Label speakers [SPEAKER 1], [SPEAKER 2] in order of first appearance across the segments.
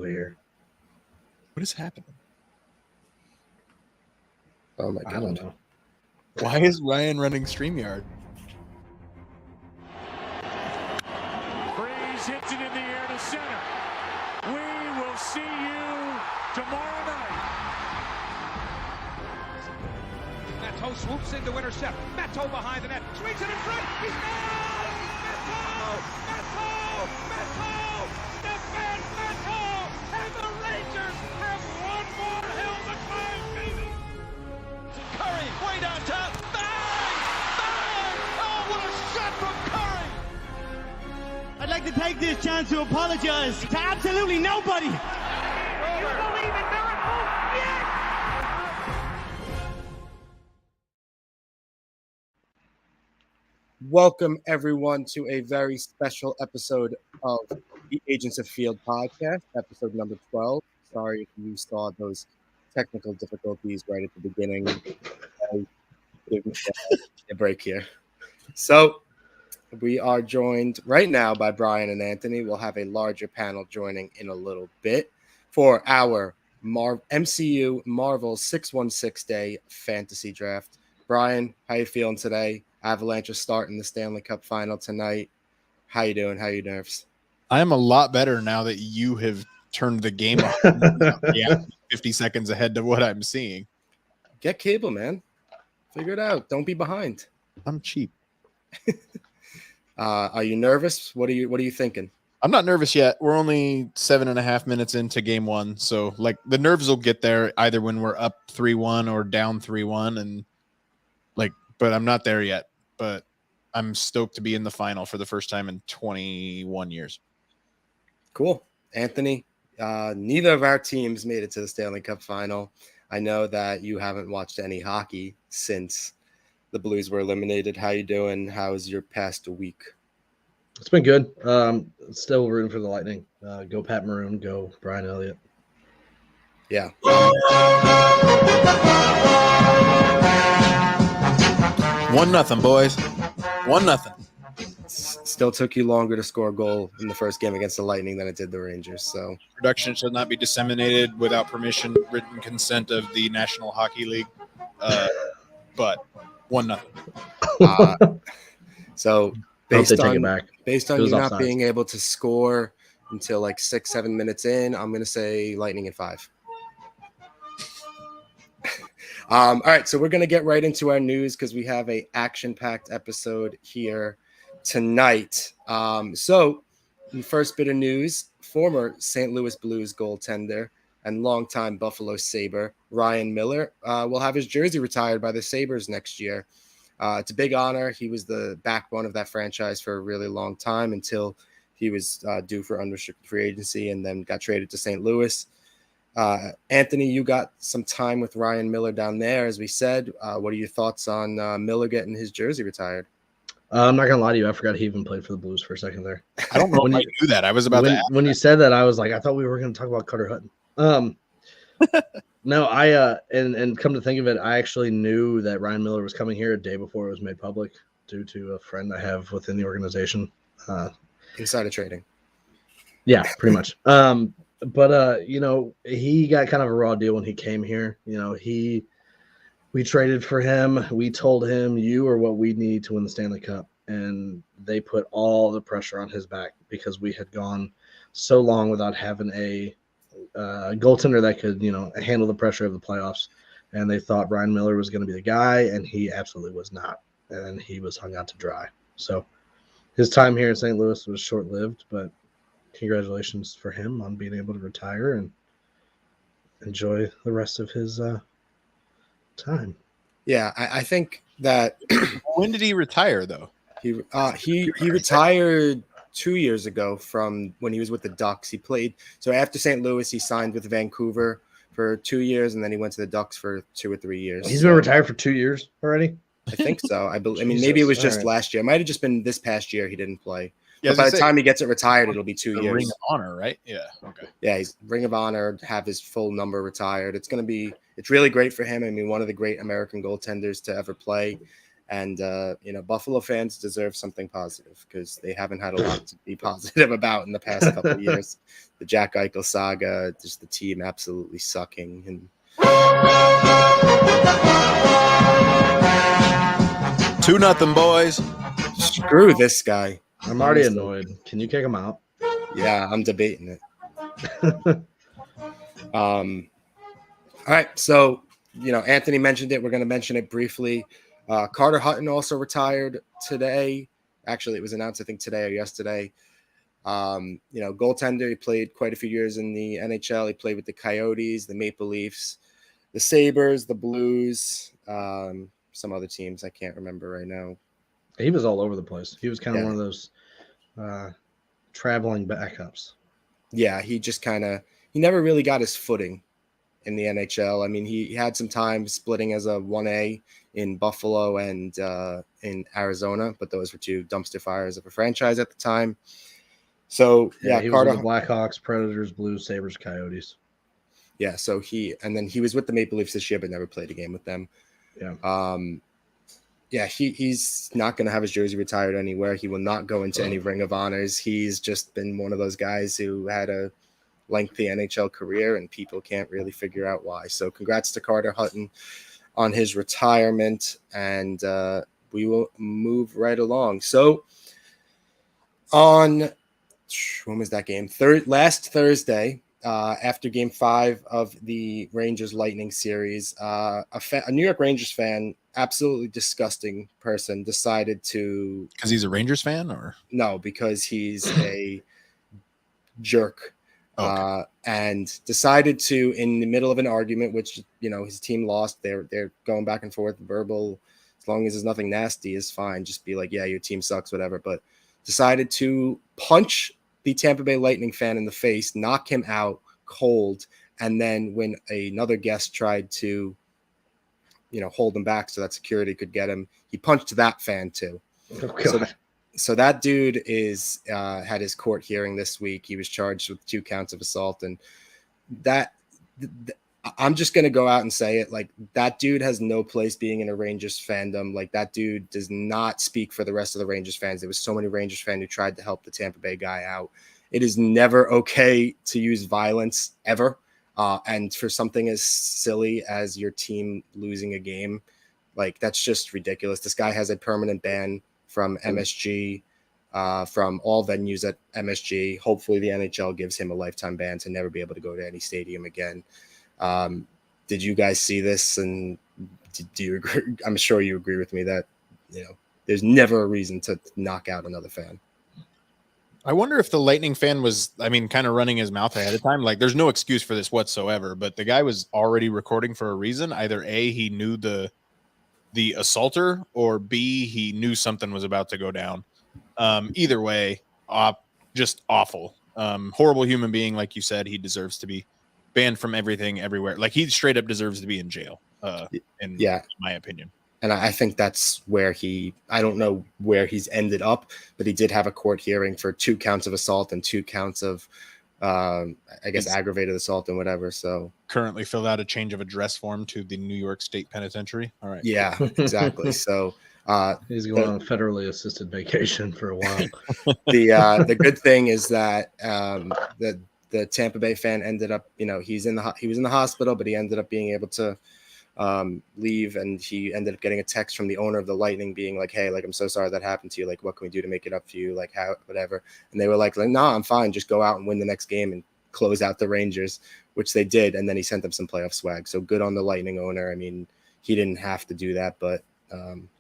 [SPEAKER 1] here.
[SPEAKER 2] What is happening?
[SPEAKER 1] Oh my God. I don't know.
[SPEAKER 2] Why is Ryan running StreamYard?
[SPEAKER 3] Breeze hits it in the air to center. We will see you tomorrow night.
[SPEAKER 4] Matteau swoops in to intercept. Matteau behind the net. Swings it in front. He's down! Matteau! Stefan Matteau! And the Rangers have one more hill to climb, baby! Curry, way downtown. Bang! Oh, what a shot from Curry!
[SPEAKER 5] I'd like to take this chance to apologize to absolutely nobody.
[SPEAKER 3] You believe in miracles? Yes!
[SPEAKER 6] Welcome, everyone, to a very special episode of the Agents of Field podcast, episode number 12. Sorry if you saw those technical difficulties right at the beginning. Give me a break here. So, we are joined right now by Brian and Anthony. We'll have a larger panel joining in a little bit for our MCU Marvel 616 Day Fantasy Draft. Brian, how you feeling today? Avalanche are starting the Stanley Cup final tonight. How you doing? How are your nerves?
[SPEAKER 2] I am a lot better now that you have turned the game off. 50 seconds ahead to what I'm seeing.
[SPEAKER 6] Get cable, man. Figure it out. Don't be behind.
[SPEAKER 2] I'm cheap.
[SPEAKER 6] Are you nervous? What are you thinking?
[SPEAKER 2] I'm not nervous yet. We're only 7.5 minutes into game one. So like the nerves will get there either when we're up 3-1 or down 3-1. And but I'm not there yet. But I'm stoked to be in the final for the first time in 21 years.
[SPEAKER 6] Cool. Anthony, neither of our teams made it to the Stanley Cup final. I know that you haven't watched any hockey since the Blues were eliminated. How you doing? How's your past week?
[SPEAKER 1] It's been good. Still rooting for the Lightning. Go Pat Maroon. Go Brian Elliott.
[SPEAKER 6] Yeah.
[SPEAKER 2] 1-0, boys. 1-0.
[SPEAKER 6] Still took you longer to score a goal in the first game against the Lightning than it did the Rangers. So
[SPEAKER 2] Production shall not be disseminated without permission, written consent of the National Hockey League. But 1-0.
[SPEAKER 6] So based on you not
[SPEAKER 1] offsides.
[SPEAKER 6] being able to score until like 6-7 minutes in, I'm going to say Lightning in 5. All right, so we're going to get right into our news because we have a action-packed episode here tonight. So the first bit of news, former St. Louis Blues goaltender and longtime Buffalo Sabre, Ryan Miller, will have his jersey retired by the Sabres next year. It's a big honor. He was the backbone of that franchise for a really long time until he was due for unrestricted free agency and then got traded to St. Louis. Anthony, you got some time with Ryan Miller down there, as we said. What are your thoughts on Miller getting his jersey retired?
[SPEAKER 1] I'm not gonna lie to you. I forgot he even played for the Blues for a second there.
[SPEAKER 2] I don't know when I knew that. I was about to ask
[SPEAKER 1] when you said that, I was like, I thought we were going to talk about Carter Hutton. No, and come to think of it, I actually knew that Ryan Miller was coming here a day before it was made public due to a friend I have within the organization.
[SPEAKER 6] Insider trading.
[SPEAKER 1] Yeah, pretty much. But he got kind of a raw deal when he came here. We traded for him. We told him, you are what we need to win the Stanley Cup. And they put all the pressure on his back because we had gone so long without having a goaltender that could, handle the pressure of the playoffs. And they thought Ryan Miller was going to be the guy, and he absolutely was not. And he was hung out to dry. So his time here in St. Louis was short-lived, but congratulations for him on being able to retire and enjoy the rest of his time.
[SPEAKER 6] Yeah, I think that
[SPEAKER 2] when did he retire though?
[SPEAKER 6] He retired 2 years ago from when he was with the Ducks. He played so after St. Louis, he signed with Vancouver for 2 years, and then he went to the Ducks for 2 or 3 years.
[SPEAKER 1] He's been retired for 2 years already.
[SPEAKER 6] I think so. I mean, maybe it was just last year. It might have just been this past year he didn't play.
[SPEAKER 2] Yeah,
[SPEAKER 6] but by the time he gets it retired, it'll be 2 years.
[SPEAKER 2] Ring of Honor, right? Yeah. Okay.
[SPEAKER 6] Yeah, he's Ring of Honor, have his full number retired. It's really great for him. I mean, one of the great American goaltenders to ever play. And Buffalo fans deserve something positive because they haven't had a lot to be positive about in the past couple of years. The Jack Eichel saga, just the team absolutely sucking. And
[SPEAKER 2] 2-0, boys.
[SPEAKER 6] screw this guy.
[SPEAKER 1] I'm already annoyed. Can you kick him out?
[SPEAKER 6] Yeah, I'm debating it. All right, so Anthony mentioned it. We're going to mention it briefly. Carter Hutton also retired today. Actually, it was announced, I think, today or yesterday. Goaltender. He played quite a few years in the NHL. He played with the Coyotes, the Maple Leafs, the Sabres, the Blues, some other teams I can't remember right now.
[SPEAKER 1] He was all over the place. He was kind of one of those traveling backups.
[SPEAKER 6] Yeah, he never really got his footing in the NHL. I mean, he had some time splitting as a 1A in Buffalo and in Arizona, but those were two dumpster fires of a franchise at the time. So
[SPEAKER 1] he was with the Blackhawks, Predators, Blues, Sabres, Coyotes.
[SPEAKER 6] Yeah, so he was with the Maple Leafs this year, but never played a game with them.
[SPEAKER 1] Yeah.
[SPEAKER 6] He's not going to have his jersey retired anywhere. He will not go into any Ring of Honors. He's just been one of those guys who had a lengthy NHL career, and people can't really figure out why. So congrats to Carter Hutton on his retirement, and we will move right along. So when was that game? Last Thursday, after Game 5 of the Rangers Lightning series, a New York Rangers fan, absolutely disgusting person, decided to...
[SPEAKER 2] Because he's a Rangers fan, or?
[SPEAKER 6] No, because he's a jerk.
[SPEAKER 2] Okay.
[SPEAKER 6] And decided to, in the middle of an argument, which, his team lost, they're going back and forth, verbal, as long as there's nothing nasty is fine. Just be like, yeah, your team sucks, whatever. But decided to punch the Tampa Bay Lightning fan in the face, knock him out cold. And then when another guest tried to, hold him back so that security could get him, he punched that fan too.
[SPEAKER 1] Oh, God.
[SPEAKER 6] So that dude had his court hearing this week. He was charged with 2 counts of assault, and I'm just going to go out and say it. Like, that dude has no place being in a Rangers fandom. Like, that dude does not speak for the rest of the Rangers fans. There was so many Rangers fans who tried to help the Tampa Bay guy out. It is never okay to use violence ever. And for something as silly as your team losing a game, like, that's just ridiculous. This guy has a permanent ban from MSG, from all venues at MSG. Hopefully the NHL gives him a lifetime ban to never be able to go to any stadium again. Did you guys see this? And do you agree? I'm sure you agree with me that, there's never a reason to knock out another fan.
[SPEAKER 2] I wonder if the Lightning fan was, kind of running his mouth ahead of time. Like, there's no excuse for this whatsoever, but the guy was already recording for a reason. Either A, he knew the assaulter, or B, he knew something was about to go down. Either way, just awful. Horrible human being, like you said. He deserves to be banned from everything, everywhere. Like, he straight up deserves to be in jail, in my opinion.
[SPEAKER 6] And I think that's where I don't know where he's ended up, but he did have a court hearing for 2 counts of assault and 2 counts of, aggravated assault and whatever. So
[SPEAKER 2] currently filled out a change of address form to the New York State Penitentiary. All right.
[SPEAKER 6] Yeah, exactly. So
[SPEAKER 1] he's going on a federally assisted vacation for a while.
[SPEAKER 6] The good thing is that the Tampa Bay fan ended up, he was in the hospital, but he ended up being able to leave, and he ended up getting a text from the owner of the Lightning being like, hey, like, I'm so sorry that happened to you. Like, what can we do to make it up for you? Like, how, whatever. And they were like, no, I'm fine. Just go out and win the next game and close out the Rangers, which they did. And then he sent them some playoff swag. So good on the Lightning owner. I mean, he didn't have to do that, but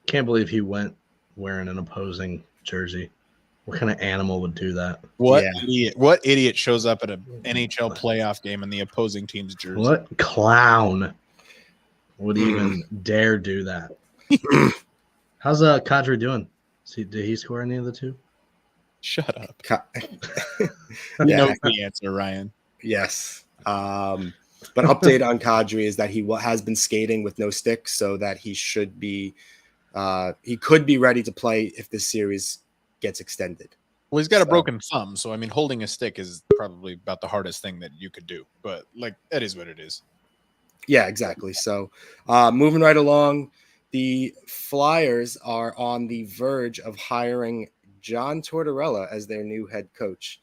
[SPEAKER 1] can't believe he went wearing an opposing jersey. What kind of animal would do that?
[SPEAKER 2] What idiot shows up at an NHL playoff game in the opposing team's jersey?
[SPEAKER 1] What clown would even dare do that? How's Kadri doing? Did he score any of the 2?
[SPEAKER 2] Shut up.
[SPEAKER 6] You
[SPEAKER 2] know the answer, Ryan.
[SPEAKER 6] Yes. But update on Kadri is that he has been skating with no stick, so that he should be he could be ready to play if this series gets extended.
[SPEAKER 2] Well, he's got a broken thumb, so holding a stick is probably about the hardest thing that you could do. But, like, that is what it is.
[SPEAKER 6] Yeah, exactly. So moving right along, The Flyers are on the verge of hiring John Tortorella as their new head coach.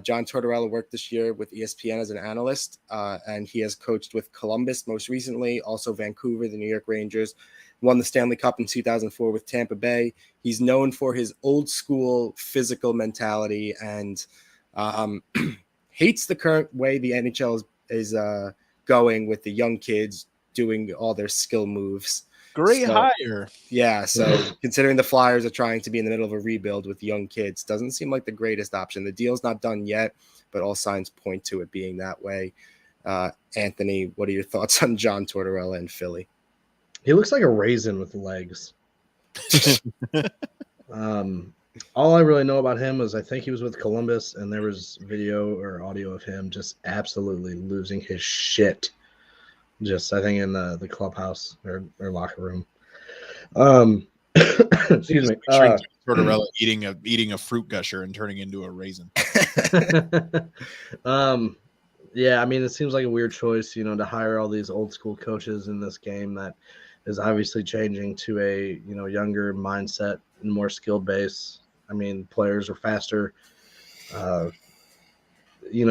[SPEAKER 6] John Tortorella worked this year with ESPN as an analyst, and he has coached with Columbus most recently, also Vancouver, the New York Rangers, won the Stanley Cup in 2004 with Tampa Bay. He's known for his old school physical mentality and hates the current way the NHL is going with the young kids doing all their skill moves.
[SPEAKER 2] Great hire.
[SPEAKER 6] Yeah, so considering the Flyers are trying to be in the middle of a rebuild with young kids, doesn't seem like the greatest option. The deal's not done yet, but all signs point to it being that way. Anthony, what are your thoughts on John Tortorella in Philly?
[SPEAKER 1] He looks like a raisin with legs. All I really know about him is I think he was with Columbus, and there was video or audio of him just absolutely losing his shit. Just, I think, in the clubhouse or locker room. Excuse me.
[SPEAKER 2] Tortorella eating a fruit gusher and turning into a raisin.
[SPEAKER 1] Yeah, I mean, it seems like a weird choice, to hire all these old school coaches in this game that is obviously changing to a, younger mindset and more skilled base. I mean, players are faster.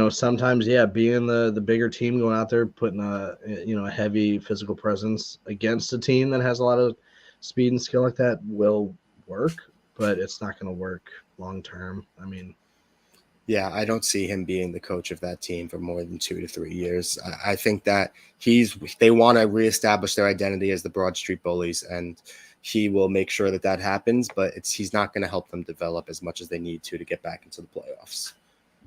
[SPEAKER 1] Sometimes, being the bigger team, going out there, putting a heavy physical presence against a team that has a lot of speed and skill like that will work, but it's not going to work long term. I mean,
[SPEAKER 6] yeah, I don't see him being the coach of that team for more than 2 to 3 years. I think that they want to reestablish their identity as the Broad Street Bullies, and he will make sure that happens, but he's not going to help them develop as much as they need to get back into the playoffs.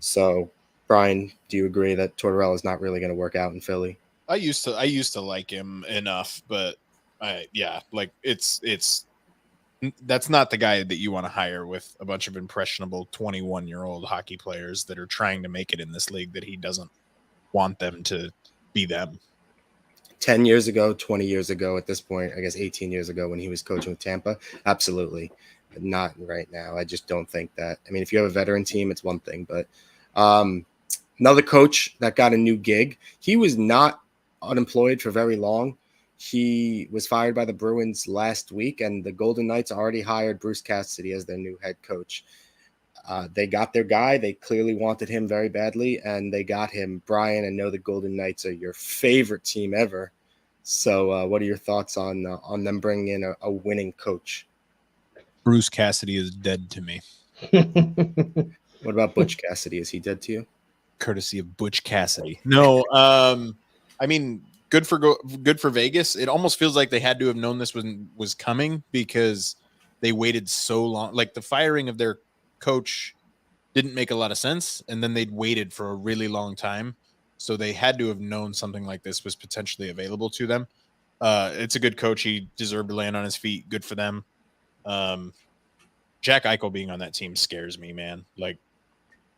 [SPEAKER 6] So, Brian, do you agree that Tortorella is not really going to work out in Philly?
[SPEAKER 2] I used to like him enough, but that's not the guy that you want to hire with a bunch of impressionable 21-year-old hockey players that are trying to make it in this league that he doesn't want them to be them.
[SPEAKER 6] 10 years ago, 20 years ago, at this point, I guess 18 years ago when he was coaching with Tampa, absolutely. But not right now. I just don't think that. I mean, if you have a veteran team, it's one thing, but another coach that got a new gig, he was not unemployed for very long. He was fired by the Bruins last week, and the Golden Knights already hired Bruce Cassidy as their new head coach. They got their guy. They clearly wanted him very badly, and they got him. Brian, I know the Golden Knights are your favorite team ever. So what are your thoughts on them bringing in a winning coach?
[SPEAKER 2] Bruce Cassidy is dead to me.
[SPEAKER 6] What about Butch Cassidy? Is he dead to you?
[SPEAKER 2] Courtesy of Butch Cassidy. No, I mean, good for Vegas. It almost feels like they had to have known this was coming because they waited so long. Like the firing of their coach didn't make a lot of sense, and then they'd waited for a really long time. So they had to have known something like this was potentially available to them. It's a good coach. He deserved to land on his feet. Good for them. Jack Eichel being on that team scares me, man. Like,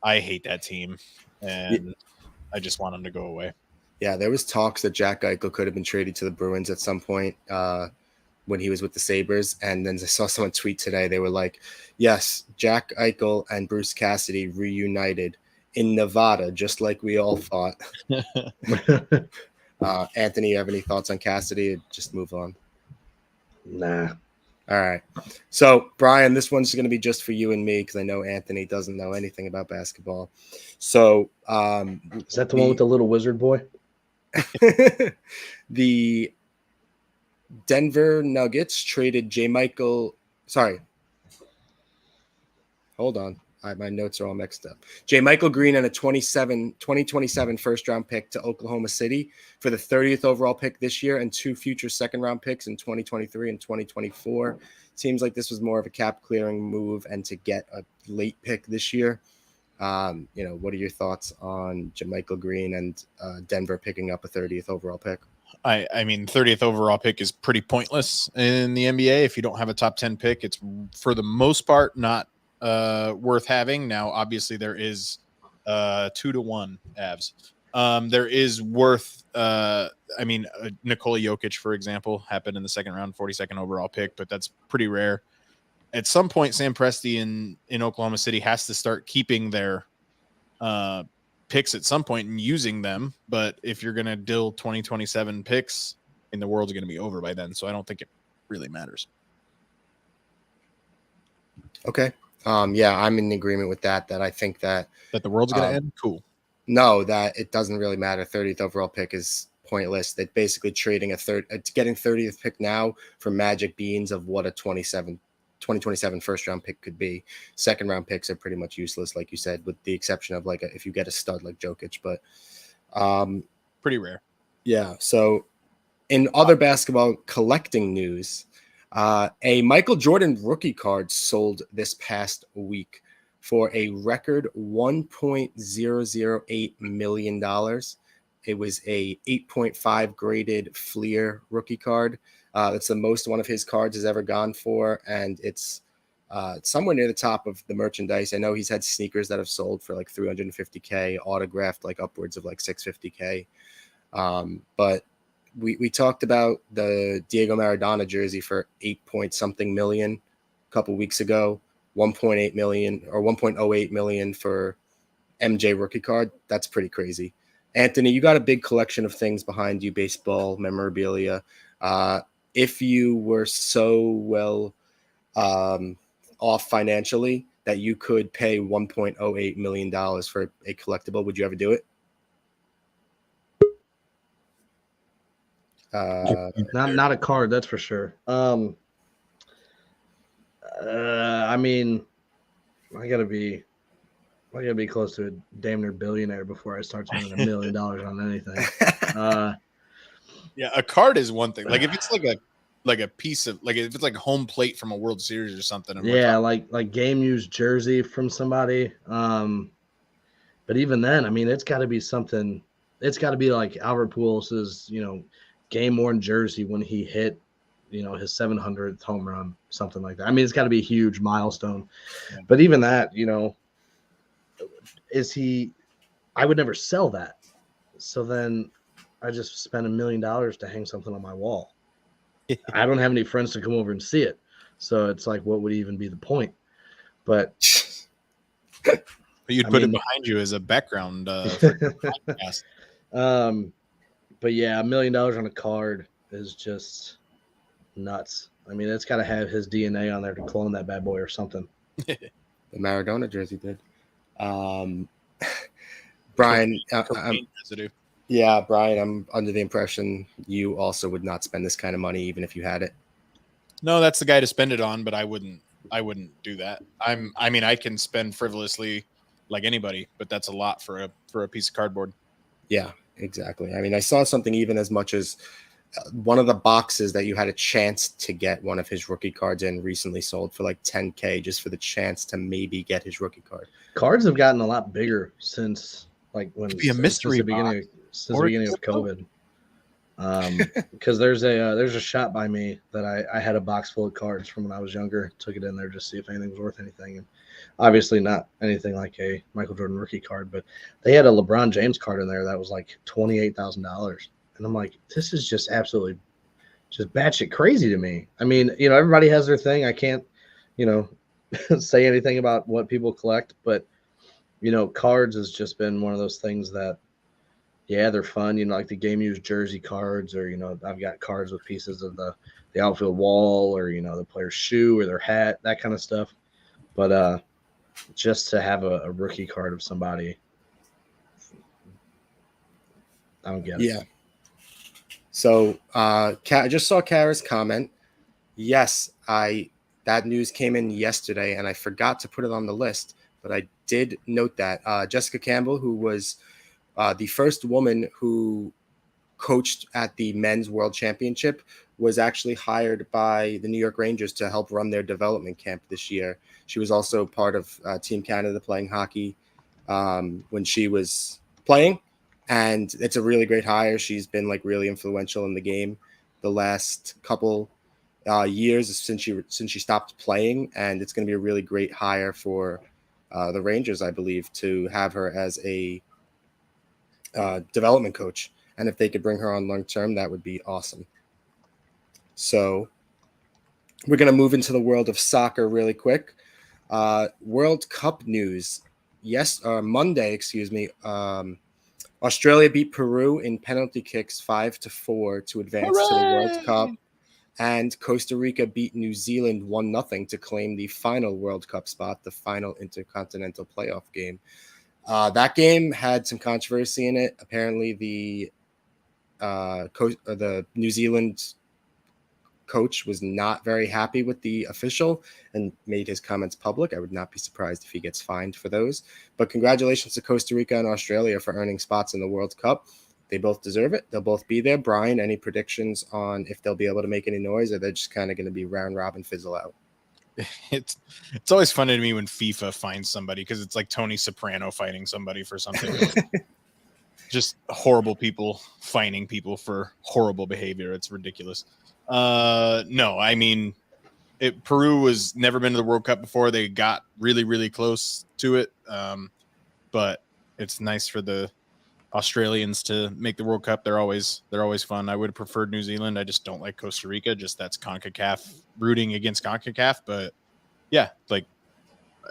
[SPEAKER 2] I hate that team, and I just want him to go away.
[SPEAKER 6] Yeah, there was talks that Jack Eichel could have been traded to the Bruins at some point when he was with the Sabres. And then I saw someone tweet today. They were like, yes, Jack Eichel and Bruce Cassidy reunited in Nevada, just like we all thought. Anthony, you have any thoughts on Cassidy? Or just move on.
[SPEAKER 1] Nah.
[SPEAKER 6] All right. So, Brian, this one's going to be just for you and me because I know Anthony doesn't know anything about basketball. So,
[SPEAKER 1] is that the one with the little wizard boy?
[SPEAKER 6] The Denver Nuggets traded Sorry. Hold on. My notes are all mixed up. Michael Green and a 2027 first-round pick to Oklahoma City for the 30th overall pick this year and 2 future second-round picks in 2023 and 2024. Seems like this was more of a cap-clearing move and to get a late pick this year. What are your thoughts on JaMychal Green and Denver picking up a 30th overall pick?
[SPEAKER 2] I mean, 30th overall pick is pretty pointless in the NBA. If you don't have a top 10 pick, it's for the most part not worth having. Now, obviously, there is 2-1 Avs. There is worth. Nikola Jokic, for example, happened in the second round, 42nd overall pick, but that's pretty rare. At some point, Sam Presti in Oklahoma City has to start keeping their picks at some point and using them. But if you're going to deal 2027 picks, the world's going to be over by then. So I don't think it really matters.
[SPEAKER 6] Okay. Yeah, I'm in agreement with that. That I think that
[SPEAKER 2] That the world's going to end? Cool.
[SPEAKER 6] no, that it doesn't really matter. 30th overall pick is pointless. They're basically trading getting 30th pick now for magic beans of what a 2027 first round pick could be. Second round picks are pretty much useless, like you said, with the exception of like if you get a stud like Jokic. But
[SPEAKER 2] pretty rare.
[SPEAKER 6] Yeah. So in other basketball collecting news, a Michael Jordan rookie card sold this past week for a record $1.008 million. It was a 8.5 graded Fleer rookie card. That's the most one of his cards has ever gone for, and it's somewhere near the top of the merchandise. I know he's had sneakers that have sold for like $350K, autographed like upwards of like $650K. But we talked about the Diego Maradona jersey for 8-point-something million a couple weeks ago, 1.8 million or 1.08 million for MJ rookie card. That's pretty crazy. Anthony, you got a big collection of things behind you, baseball memorabilia. If you were so well off financially that you could pay $1.08 million for a collectible, would you ever do it?
[SPEAKER 1] Not a card, that's for sure. I mean, I gotta be close to a damn near billionaire before I start spending $1 million on anything.
[SPEAKER 2] Yeah, a card is one thing. Like if it's like a piece of like if it's like a home plate from a World Series or something.
[SPEAKER 1] Yeah, like game used jersey from somebody. But even then, I mean, it's got to be something. It's got to be like Albert Pujols' game worn jersey when he hit his 700th home run, something like that. I mean, it's got to be a huge milestone. Yeah. But even that, I would never sell that. So then I just spent $1 million to hang something on my wall. I don't have any friends to come over and see it. So it's like, what would even be the point? But
[SPEAKER 2] you'd put it behind you as a background for your podcast.
[SPEAKER 1] But yeah, $1 million on a card is just nuts. I mean, it's got to have his DNA on there to clone that bad boy or something.
[SPEAKER 6] The Maradona jersey did. Brian, yeah, Brian, I'm under the impression you also would not spend this kind of money even if you had it.
[SPEAKER 2] No, that's the guy to spend it on, but I wouldn't do that. I mean, I can spend frivolously like anybody, but that's a lot for a piece of cardboard.
[SPEAKER 6] Yeah, exactly. I mean, I saw something even as much as one of the boxes that you had a chance to get one of his rookie cards in recently sold for like $10K just for the chance to maybe get his rookie card.
[SPEAKER 1] Cards have gotten a lot bigger since like when
[SPEAKER 2] be a mystery
[SPEAKER 1] since the beginning of COVID. Because there's a shop by me that I had a box full of cards from when I was younger. Took it in there just to see if anything was worth anything, and obviously not anything like a Michael Jordan rookie card, but they had a LeBron James card in there that was like $28,000, and I'm like, this is just absolutely just batshit crazy to me. I mean, everybody has their thing. I can't, say anything about what people collect, but cards has just been one of those things that. Yeah, they're fun, like the game used jersey cards, or I've got cards with pieces of the outfield wall, or the player's shoe or their hat, that kind of stuff. But just to have a rookie card of somebody, I don't get it.
[SPEAKER 6] Yeah. So I just saw Kara's comment. Yes, that news came in yesterday, and I forgot to put it on the list, but I did note that Jessica Campbell, who was the first woman who coached at the Men's World Championship, was actually hired by the New York Rangers to help run their development camp this year. She was also part of Team Canada playing hockey when she was playing, and it's a really great hire. She's been like really influential in the game the last couple years since she stopped playing, and it's going to be a really great hire for the Rangers, I believe, to have her as a development coach, and if they could bring her on long term, that would be awesome. So we're going to move into the world of soccer really quick. World Cup news. Monday, Australia beat Peru in penalty kicks 5-4 to advance to the World Cup, And Costa Rica beat New Zealand 1-0 to claim the final World Cup spot, the final intercontinental playoff game. That game had some controversy in it. Apparently, the New Zealand coach was not very happy with the official and made his comments public. I would not be surprised if he gets fined for those. But congratulations to Costa Rica and Australia for earning spots in the World Cup. They both deserve it. They'll both be there. Brian, any predictions on if they'll be able to make any noise, or they're just kind of going to be round robin fizzle out?
[SPEAKER 2] It's always funny to me when FIFA finds somebody, because it's like Tony Soprano fighting somebody for something. Just horrible people fining people for horrible behavior. It's ridiculous. No, I mean, Peru was never been to the World Cup before. They got really, really close to it. But it's nice for the Australians to make the World Cup. They're always fun. I would have preferred New Zealand. I just don't like Costa Rica. Just that's CONCACAF, rooting against CONCACAF. But yeah, like,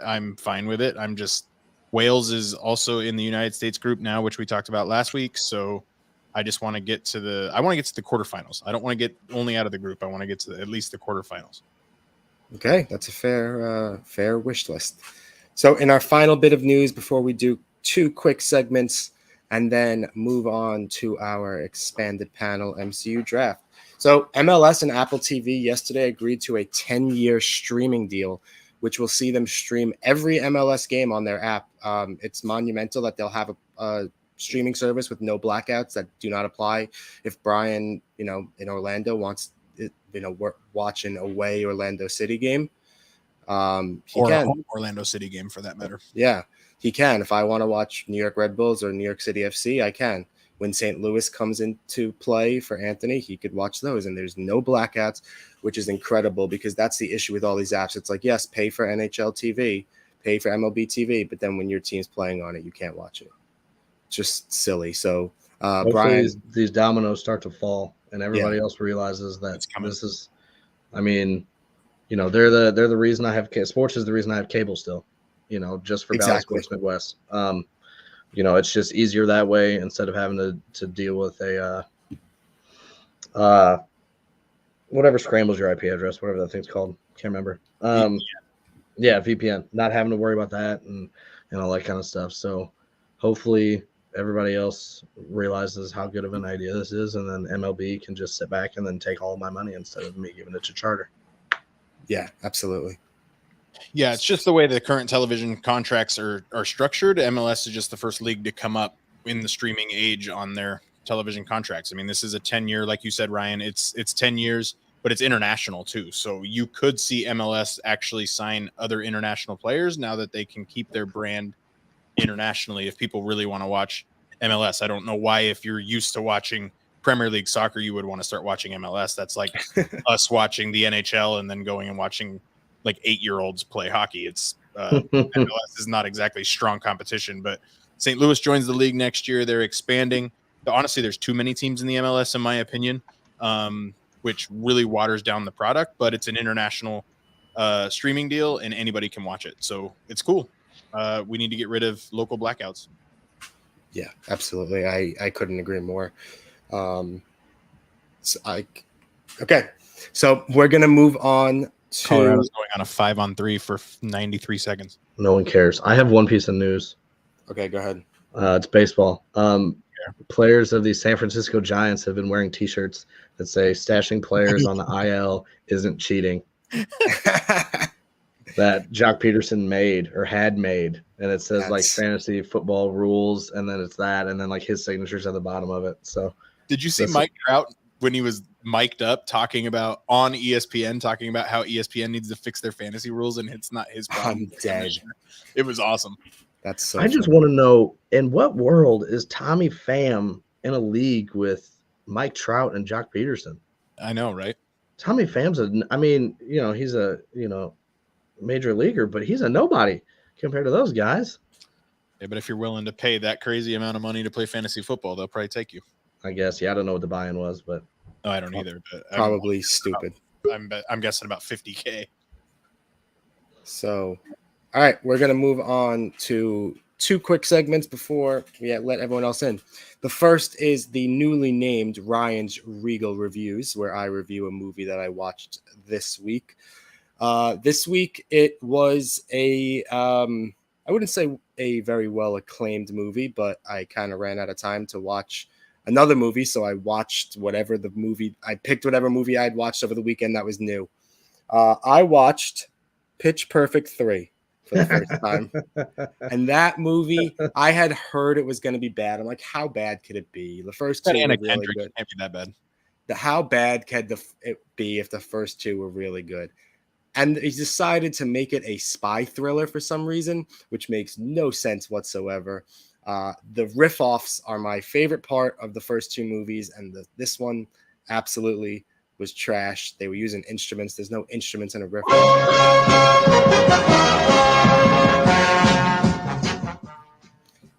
[SPEAKER 2] I'm fine with it. I'm just, Wales is also in the United States group now, which we talked about last week. So I just want to get to the quarterfinals. I don't want to get only out of the group. I want to get to at least the quarterfinals.
[SPEAKER 6] Okay, that's a fair wish list. So in our final bit of news before we do 2 quick segments and then move on to our expanded panel MCU draft. So MLS and Apple TV yesterday agreed to a 10-year streaming deal, which will see them stream every MLS game on their app. It's monumental that they'll have a streaming service with no blackouts that do not apply. If Brian, in Orlando wants, watch an away Orlando City game, he can.
[SPEAKER 2] A Orlando City game for that matter.
[SPEAKER 6] Yeah, he can. If I want to watch New York Red Bulls or New York City FC, I can. When St. Louis comes into play for Anthony, he could watch those, and there's no blackouts, which is incredible, because that's the issue with all these apps. It's like, yes, pay for NHL TV, pay for MLB TV, but then when your team's playing on it, you can't watch it. Just silly. So Brian,
[SPEAKER 1] these dominoes start to fall, and everybody else realizes that this is, I mean, they're the reason I have sports is the reason I have cable still, just for Valley Sports Midwest. It's just easier that way instead of having to deal with a whatever scrambles your IP address, whatever that thing's called. Can't remember. VPN. Not having to worry about that and all that kind of stuff. So hopefully everybody else realizes how good of an idea this is, and then MLB can just sit back and then take all of my money instead of me giving it to Charter.
[SPEAKER 6] Yeah, absolutely.
[SPEAKER 2] Yeah, it's just the way the current television contracts are structured. MLS is just the first league to come up in the streaming age on their television contracts. I mean, this is a 10-year, like you said, Ryan, it's 10 years, but it's international too. So you could see MLS actually sign other international players now that they can keep their brand internationally if people really want to watch MLS. I don't know why, if you're used to watching Premier League soccer, you would want to start watching MLS. That's like us watching the NHL and then going and watching like 8-year-olds play hockey. It's MLS is not exactly strong competition, but St. Louis joins the league next year. They're expanding. Honestly, there's too many teams in the MLS, in my opinion, which really waters down the product, but it's an international streaming deal and anybody can watch it. So it's cool. We need to get rid of local blackouts.
[SPEAKER 6] Yeah, absolutely. I couldn't agree more. Okay. So we're going to move on to
[SPEAKER 2] Colorado's going on a 5-on-3 for 93 seconds.
[SPEAKER 1] No one cares. I have one piece of news.
[SPEAKER 6] Okay, go ahead.
[SPEAKER 1] It's baseball. Players of the San Francisco Giants have been wearing T-shirts that say "Stashing players on the IL isn't cheating." That Jock Peterson made or had made, and it says like fantasy football rules, and then it's that, and then like his signature's at the bottom of it. So,
[SPEAKER 2] did you see Mike Trout when he was mic'd up talking about on ESPN, talking about how ESPN needs to fix their fantasy rules and it's not his problem?
[SPEAKER 6] I'm dead.
[SPEAKER 2] It was awesome.
[SPEAKER 6] That's so.
[SPEAKER 1] I just want to know, in what world is Tommy Pham in a league with Mike Trout and Jock Peterson?
[SPEAKER 2] I know, right?
[SPEAKER 1] Tommy Pham's he's a major leaguer, but he's a nobody compared to those guys.
[SPEAKER 2] Yeah, but if you're willing to pay that crazy amount of money to play fantasy football, they'll probably take you.
[SPEAKER 1] I guess. Yeah, I don't know what the buy-in was, but
[SPEAKER 2] no, I don't either. But
[SPEAKER 6] probably stupid.
[SPEAKER 2] I'm guessing about $50K.
[SPEAKER 6] So, all right, we're gonna move on to 2 quick segments before we let everyone else in. The first is the newly named Ryan's Regal Reviews, where I review a movie that I watched this week. This week it was I wouldn't say a very well acclaimed movie, but I kind of ran out of time to watch another movie, so I watched I picked whatever movie I'd watched over the weekend that was new. I watched Pitch Perfect 3 for the first time. And that movie, I had heard it was going to be bad. I'm like, how bad could it be? The first 2 were really good.
[SPEAKER 2] Can't be that bad.
[SPEAKER 6] How bad could it be if the first 2 were really good? And he decided to make it a spy thriller for some reason, which makes no sense whatsoever. The riff-offs are my favorite part of the first 2 movies, and this one absolutely was trash. They were using instruments. There's no instruments in a riff.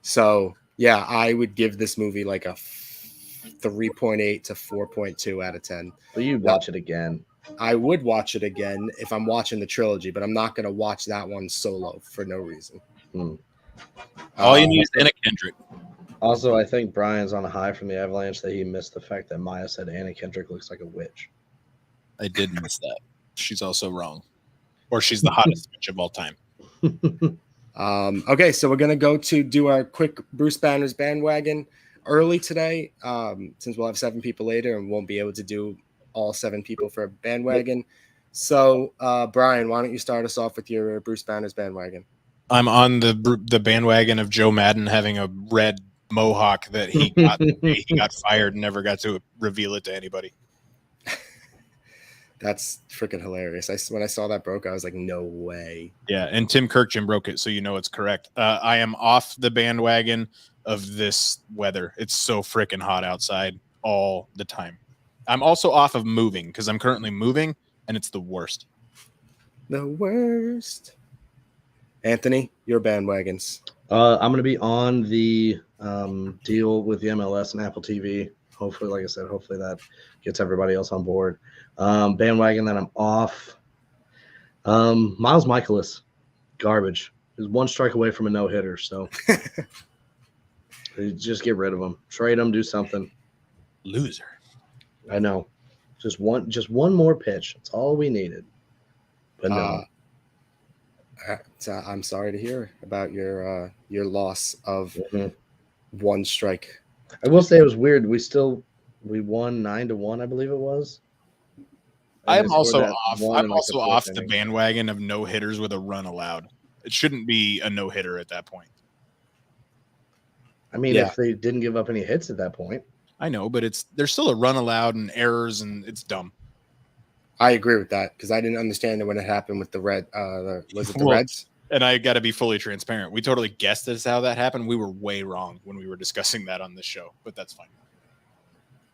[SPEAKER 6] So, yeah, I would give this movie like a 3.8 to 4.2 out of 10.
[SPEAKER 1] Well, you'd watch it again.
[SPEAKER 6] I would watch it again if I'm watching the trilogy, but I'm not going to watch that one solo for no reason.
[SPEAKER 2] All you need is Anna Kendrick.
[SPEAKER 1] Also, I think Brian's on a high from the Avalanche that he missed the fact that Maya said Anna Kendrick looks like a witch.
[SPEAKER 2] I did miss that. She's also wrong. Or she's the hottest witch of all time.
[SPEAKER 6] Okay, so we're going to go to do our quick Bruce Banner's bandwagon early today, since we'll have 7 people later and won't be able to do all 7 people for a bandwagon. So, Brian, why don't you start us off with your Bruce Banner's bandwagon?
[SPEAKER 2] I'm on the bandwagon of Joe Madden having a red mohawk that he got fired and never got to reveal it to anybody.
[SPEAKER 6] That's freaking hilarious. When I saw that broke, I was like, no way.
[SPEAKER 2] Yeah, and Tim Kirkjian broke it, so you know it's correct. I am off the bandwagon of this weather. It's so freaking hot outside all the time. I'm also off of moving because I'm currently moving, and it's the worst.
[SPEAKER 6] The worst. Anthony, your bandwagons.
[SPEAKER 1] I'm going to be on the deal with the MLS and Apple TV. Hopefully, like I said, hopefully that gets everybody else on board. Bandwagon that I'm off. Miles Michaelis, garbage. He's 1 strike away from a no-hitter, so just get rid of him. Trade him, do something.
[SPEAKER 2] Loser.
[SPEAKER 1] I know. Just one more pitch. That's all we needed. But no.
[SPEAKER 6] I'm sorry to hear about your loss of 1 strike.
[SPEAKER 1] I will say it was weird. We won 9-1, I believe it was.
[SPEAKER 2] I'm also off the bandwagon of no hitters with a run allowed. It shouldn't be a no hitter at that point.
[SPEAKER 1] I mean, if they didn't give up any hits at that point.
[SPEAKER 2] I know, but there's still a run allowed and errors, and it's dumb.
[SPEAKER 6] I agree with that because I didn't understand it when it happened with the Red. Was it the Reds?
[SPEAKER 2] And I got to be fully transparent. We totally guessed as how that happened. We were way wrong when we were discussing that on this show, but that's fine.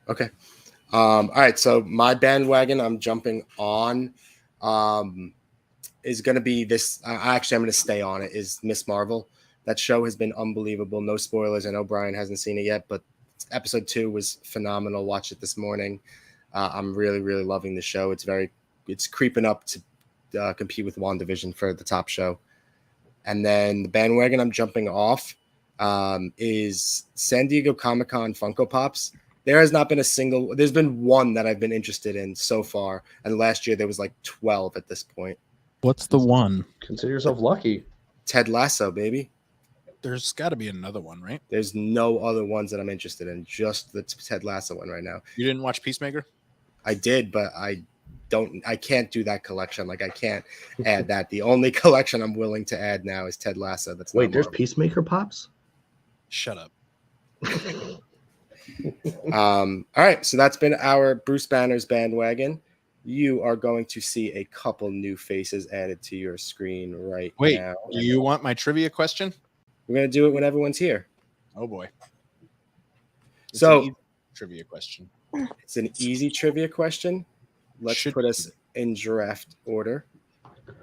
[SPEAKER 6] Okay. All right. So my bandwagon I'm jumping on is going to be this. I'm going to stay on it. Is Miss Marvel. That show has been unbelievable. No spoilers. I know Brian hasn't seen it yet, but episode 2 was phenomenal. Watch it this morning. I'm really, really loving the show. It's creeping up to compete with WandaVision for the top show. And then the bandwagon I'm jumping off is San Diego Comic-Con Funko Pops. There has not been there's been 1 that I've been interested in so far. And last year there was like 12 at this point.
[SPEAKER 2] What's the one?
[SPEAKER 1] Consider yourself lucky.
[SPEAKER 6] Ted Lasso, baby.
[SPEAKER 2] There's got to be another one, right?
[SPEAKER 6] There's no other ones that I'm interested in. Just the Ted Lasso one right now.
[SPEAKER 2] You didn't watch Peacemaker?
[SPEAKER 6] I did, but I can't do that collection. Like I can't add that. The only collection I'm willing to add now is Ted Lasso.
[SPEAKER 1] Wait, there's Peacemaker Pops?
[SPEAKER 2] Shut up.
[SPEAKER 6] All right. So that's been our Bruce Banner's bandwagon. You are going to see a couple new faces added to your screen now.
[SPEAKER 2] Wait, do you want my trivia question?
[SPEAKER 6] We're going to do it when everyone's here.
[SPEAKER 2] Oh boy. It's
[SPEAKER 6] so
[SPEAKER 2] trivia question.
[SPEAKER 6] It's an easy trivia question. Let's put us in draft order.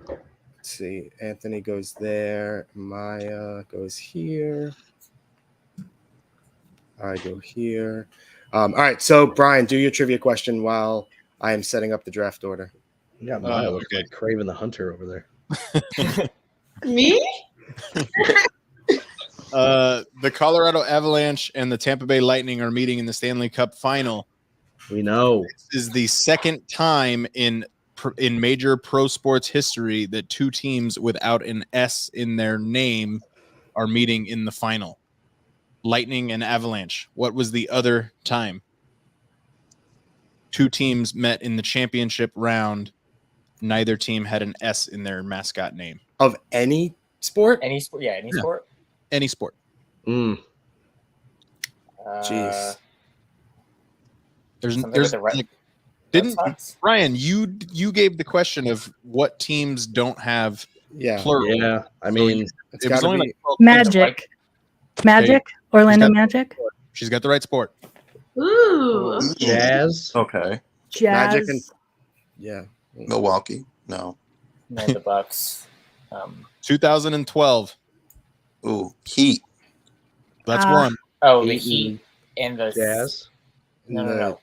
[SPEAKER 6] Let's see. Anthony goes there. Maya goes here. I go here. All right. So, Brian, do your trivia question while I am setting up the draft order.
[SPEAKER 1] Yeah, Maya looks like Craven the Hunter over there.
[SPEAKER 7] Me?
[SPEAKER 2] The Colorado Avalanche and the Tampa Bay Lightning are meeting in the Stanley Cup Final.
[SPEAKER 1] We know.
[SPEAKER 2] This is the second time in major pro sports history that two teams without an S in their name are meeting in the final. Lightning and Avalanche. What was the other time? Two teams met in the championship round. Neither team had an S in their mascot name.
[SPEAKER 6] Of any sport?
[SPEAKER 7] Any sport? Yeah, any sport.
[SPEAKER 2] Any sport.
[SPEAKER 1] Mm.
[SPEAKER 6] Jeez.
[SPEAKER 2] There's like, didn't Ryan? You gave the question of what teams don't have plural.
[SPEAKER 1] Yeah, I mean,
[SPEAKER 2] it was only like 12
[SPEAKER 8] Magic. Magic. Orlando Magic.
[SPEAKER 2] She's got the right sport.
[SPEAKER 9] Ooh.
[SPEAKER 1] Jazz.
[SPEAKER 10] Okay.
[SPEAKER 8] Jazz.
[SPEAKER 6] Magic and
[SPEAKER 10] Milwaukee. No.
[SPEAKER 7] No, the Bucks.
[SPEAKER 2] 2012.
[SPEAKER 10] Ooh, Heat.
[SPEAKER 2] That's one.
[SPEAKER 7] Oh, the Heat and the
[SPEAKER 1] Jazz.
[SPEAKER 7] No.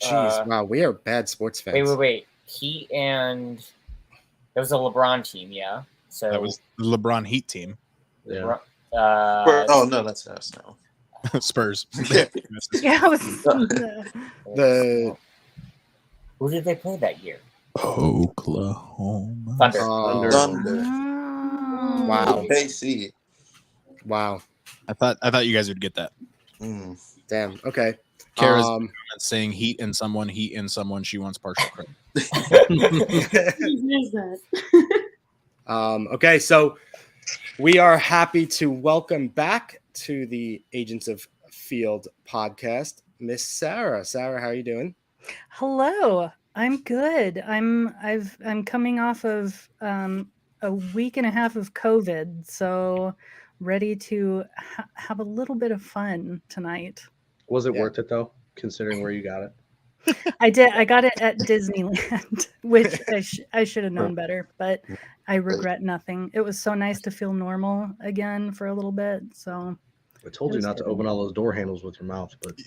[SPEAKER 6] Jeez, wow, we are bad sports fans.
[SPEAKER 7] Wait. Heat and it was a LeBron team, yeah. So
[SPEAKER 2] That was the LeBron Heat team.
[SPEAKER 1] Yeah.
[SPEAKER 10] Oh no, that's us now.
[SPEAKER 2] Spurs.
[SPEAKER 8] Yeah,
[SPEAKER 7] who did they play that year?
[SPEAKER 2] Oklahoma.
[SPEAKER 7] Thunder.
[SPEAKER 10] Thunder.
[SPEAKER 6] Wow.
[SPEAKER 10] KC.
[SPEAKER 6] Wow.
[SPEAKER 2] I thought you guys would get that.
[SPEAKER 6] Damn. Okay.
[SPEAKER 2] Kara's saying heat in someone. She wants partial credit.
[SPEAKER 6] Okay, so we are happy to welcome back to the Agents of Field podcast, Miss Sarah. Sarah, how are you doing?
[SPEAKER 8] Hello. I'm good. I'm coming off of a week and a half of COVID, so ready to have a little bit of fun tonight.
[SPEAKER 1] Was it worth it though, considering where you got it?
[SPEAKER 8] I did. I got it at Disneyland, which I should have known better, but I regret nothing. It was so nice to feel normal again for a little bit. So
[SPEAKER 1] I told you not to open all those door handles with your mouth, but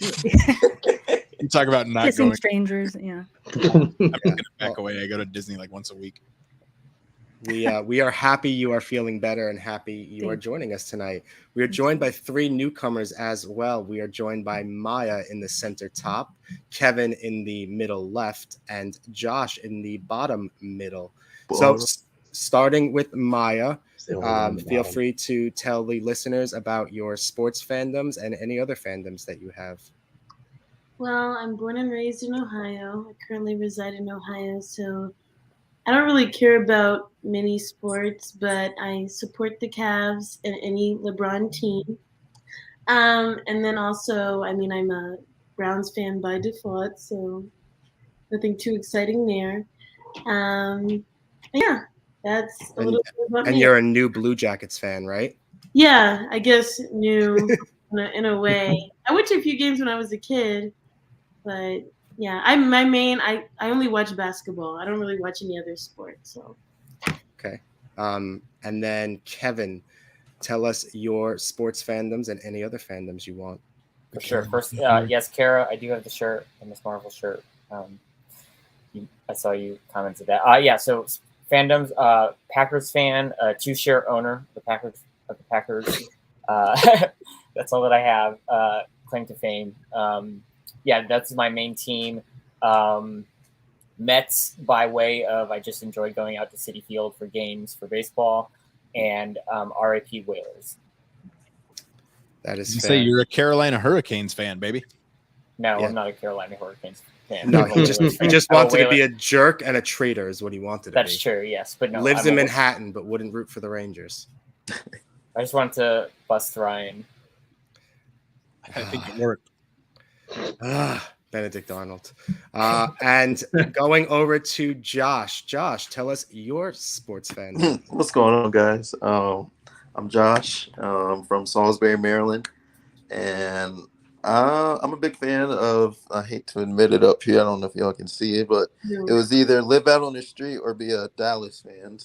[SPEAKER 2] you talk about not
[SPEAKER 8] kissing
[SPEAKER 2] going
[SPEAKER 8] strangers. Yeah.
[SPEAKER 2] I'm gonna back away. I go to Disney like once a week.
[SPEAKER 6] We are happy you are feeling better and happy you are joining us tonight. We are joined by three newcomers as well. We are joined by Maya in the center top, Kevin in the middle left, and Josh in the bottom middle. So starting with Maya, feel free to tell the listeners about your sports fandoms and any other fandoms that you have.
[SPEAKER 9] Well, I'm born and raised in Ohio. I currently reside in Ohio, so I don't really care about many sports, but I support the Cavs and any LeBron team. And then also, I mean, I'm a Browns fan by default, so nothing too exciting there. Yeah, that's a little bit about me.
[SPEAKER 6] And you're a new Blue Jackets fan, right?
[SPEAKER 9] Yeah, I guess new in a way. I went to a few games when I was a kid, but yeah, I only watch basketball. I don't really watch any other sport. So
[SPEAKER 6] okay. And then Kevin, tell us your sports fandoms and any other fandoms you want.
[SPEAKER 7] For sure. First, yes, Kara, I do have the shirt, the Miss Marvel shirt. I saw you commented that. Yeah. So fandoms, Packers fan, 2-share owner, the Packers. That's all that I have. Claim to fame. Yeah, that's my main team. Mets by way of I just enjoy going out to Citi Field for games for baseball, and RIP Whalers.
[SPEAKER 6] That is
[SPEAKER 2] You
[SPEAKER 6] fair.
[SPEAKER 2] say you're a Carolina Hurricanes fan, baby.
[SPEAKER 7] No,
[SPEAKER 6] Yeah.
[SPEAKER 7] I'm not a Carolina Hurricanes fan.
[SPEAKER 6] No,
[SPEAKER 7] I'm a
[SPEAKER 6] he
[SPEAKER 7] Whalers fan.
[SPEAKER 6] just
[SPEAKER 7] I'm a
[SPEAKER 6] wanted to be
[SPEAKER 7] Whaler.
[SPEAKER 6] a jerk and a traitor is what he wanted to
[SPEAKER 7] That's
[SPEAKER 6] be.
[SPEAKER 7] true, yes, but no.
[SPEAKER 6] Lives
[SPEAKER 7] I'm
[SPEAKER 6] in
[SPEAKER 7] a-
[SPEAKER 6] Manhattan but wouldn't root for the Rangers.
[SPEAKER 7] I just wanted to bust Ryan.
[SPEAKER 2] I think it worked.
[SPEAKER 6] Benedict Arnold. And going over to Josh. Josh, tell us your sports fan.
[SPEAKER 10] What's going on, guys? I'm Josh from Salisbury, Maryland, and I'm a big fan of, I hate to admit it up here, I don't know if y'all can see it, but it was either live out on the street or be a Dallas fan.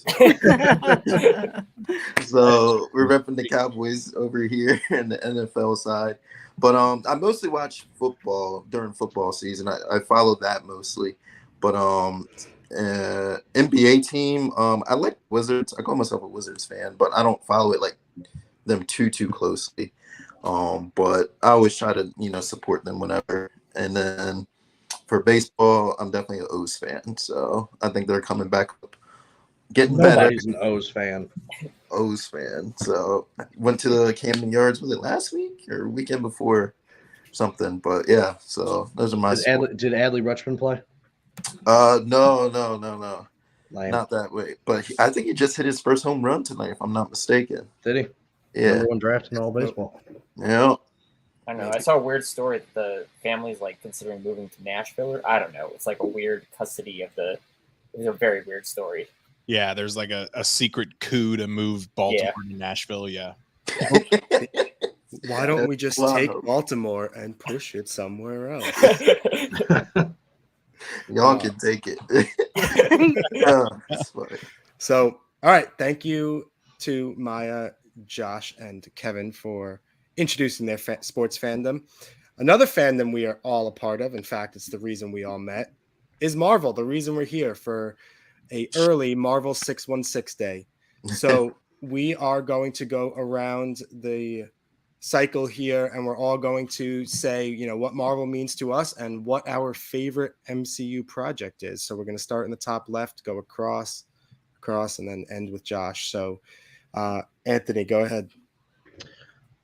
[SPEAKER 10] So we're repping the Cowboys over here in the NFL side. But I mostly watch football during football season. I follow that mostly. But NBA team, I like Wizards. I call myself a Wizards fan, but I don't follow it like them too closely. But I always try to, support them whenever. And then for baseball, I'm definitely an O's fan. So I think they're coming back up, getting
[SPEAKER 1] Nobody's
[SPEAKER 10] better.
[SPEAKER 1] an O's fan.
[SPEAKER 10] O's fan. So went to the Camden Yards, was it last week or weekend before something? But yeah, so those are my
[SPEAKER 1] Did Adley Rutschman play?
[SPEAKER 10] No.
[SPEAKER 1] Lame.
[SPEAKER 10] Not that way. But I think he just hit his first home run tonight, if I'm not mistaken.
[SPEAKER 1] Did he?
[SPEAKER 10] Yeah.
[SPEAKER 1] Number one draft in all baseball.
[SPEAKER 10] Yeah.
[SPEAKER 7] I don't know. I saw a weird story that the family's like considering moving to Nashville. I don't know. It's like a weird custody of the. It's a very weird story.
[SPEAKER 2] Yeah, there's like a secret coup to move Baltimore to Nashville. Yeah.
[SPEAKER 6] Why don't we just take Baltimore and push it somewhere else?
[SPEAKER 10] Y'all can take it. That's funny.
[SPEAKER 6] So, all right. Thank you to Maya, Josh, and Kevin for introducing their sports fandom. Another fandom we are all a part of, in fact, it's the reason we all met, is Marvel. The reason we're here for a early Marvel 616 day. So we are going to go around the cycle here, and we're all going to say, what Marvel means to us and what our favorite MCU project is. So we're going to start in the top left, go across, and then end with Josh. So, Anthony, go ahead.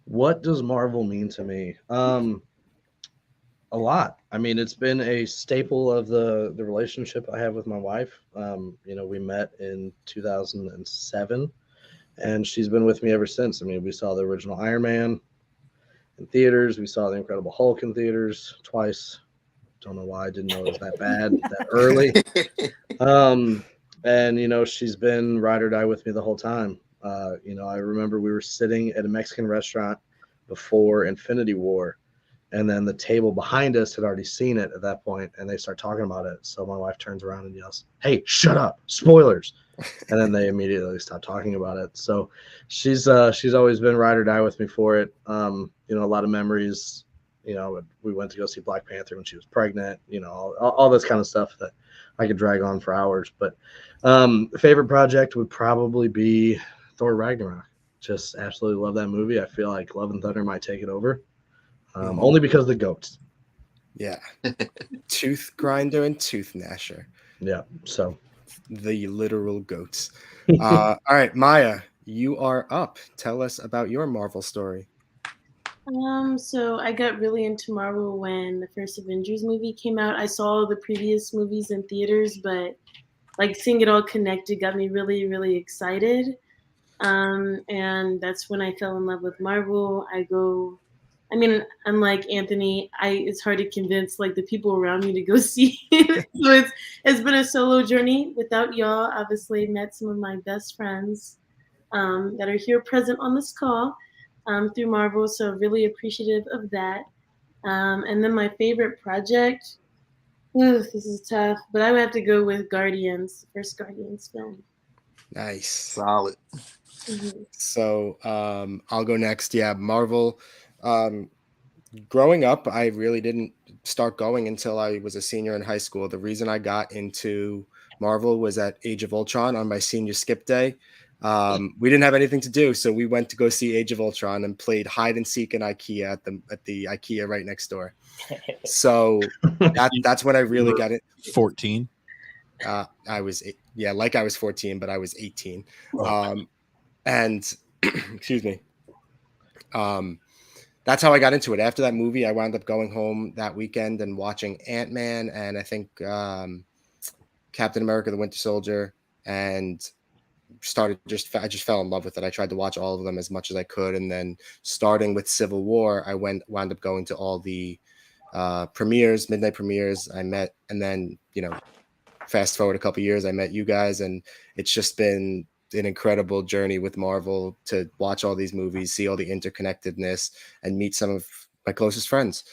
[SPEAKER 1] What does Marvel mean to me? A lot. I mean, it's been a staple of the relationship I have with my wife. We met in 2007, and she's been with me ever since. I mean, we saw the original Iron Man in theaters. We saw the Incredible Hulk in theaters twice. Don't know why I didn't know it was that bad that early. And she's been ride or die with me the whole time. I remember we were sitting at a Mexican restaurant before Infinity War, and then the table behind us had already seen it at that point, and they start talking about it. So my wife turns around and yells, "Hey, shut up! Spoilers!" And then they immediately stop talking about it. So she's always been ride or die with me for it. A lot of memories. We went to go see Black Panther when she was pregnant. All this kind of stuff that I could drag on for hours. But favorite project would probably be Thor Ragnarok. Just absolutely love that movie. I feel like Love and Thunder might take it over. Only because of the goats.
[SPEAKER 6] Yeah. Tooth grinder and tooth gnasher.
[SPEAKER 1] Yeah. So
[SPEAKER 6] the literal goats. All right, Maya, you are up. Tell us about your Marvel story.
[SPEAKER 9] So I got really into Marvel when the first Avengers movie came out. I saw the previous movies in theaters, but like seeing it all connected got me really, really excited. And that's when I fell in love with Marvel. Unlike Anthony, it's hard to convince like the people around me to go see it. So it's been a solo journey without y'all. Obviously, met some of my best friends that are here present on this call through Marvel. So really appreciative of that. And then my favorite project. This is tough, but I would have to go with Guardians, the first Guardians film.
[SPEAKER 6] Nice,
[SPEAKER 10] solid.
[SPEAKER 9] Mm-hmm.
[SPEAKER 6] So I'll go next. Yeah, Marvel. Growing up, I really didn't start going until I was a senior in high school. The reason I got into Marvel was at Age of Ultron on my senior skip day. We didn't have anything to do, so we went to go see Age of Ultron and played hide and seek in IKEA at the IKEA right next door. So that's when I really got it.
[SPEAKER 2] 14.
[SPEAKER 6] I was 14, but I was 18. And excuse me. That's how I got into it. After that movie, I wound up going home that weekend and watching Ant-Man and I think Captain America: The Winter Soldier, and I just fell in love with it. I tried to watch all of them as much as I could, and then starting with Civil War, I wound up going to all the premieres, midnight premieres. And then fast forward a couple years, I met you guys, and it's just been an incredible journey with Marvel to watch all these movies, see all the interconnectedness, and meet some of my closest friends.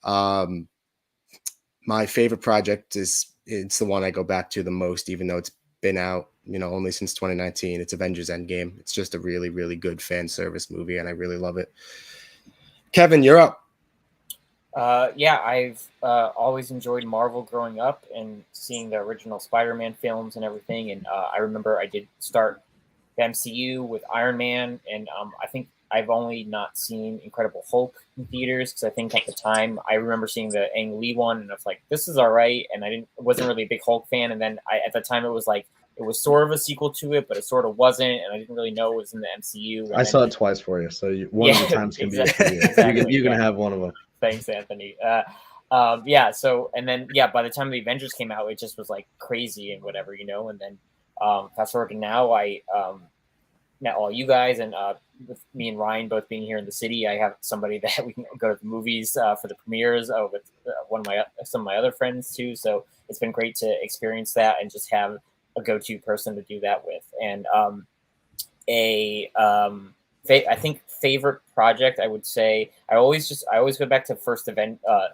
[SPEAKER 6] My favorite project it's the one I go back to the most, even though it's been out, only since 2019. It's Avengers Endgame. It's just a really, really good fan service movie, and I really love it. Kevin, you're up.
[SPEAKER 7] I've always enjoyed Marvel growing up and seeing the original Spider-Man films and everything. And I remember I did start the MCU with Iron Man, and I think I've only not seen Incredible Hulk in theaters because I think at the time I remember seeing the Ang Lee one and I was like, this is all right. And I wasn't really a big Hulk fan. And then at the time it was like, it was sort of a sequel to it, but it sort of wasn't. And I didn't really know it was in the MCU. And
[SPEAKER 1] I saw it twice for you. So one of the times can be for you.
[SPEAKER 7] Exactly,
[SPEAKER 1] You can have one of them.
[SPEAKER 7] Thanks, Anthony. So, and then, by the time the Avengers came out, it just was like crazy and whatever, and then fast forward to now, I met all you guys, and with me and Ryan both being here in the city, I have somebody that we can go to the movies for the premieres with some of my other friends too. So it's been great to experience that and just have a go-to person to do that with. And I think favorite project, I would say, I always go back to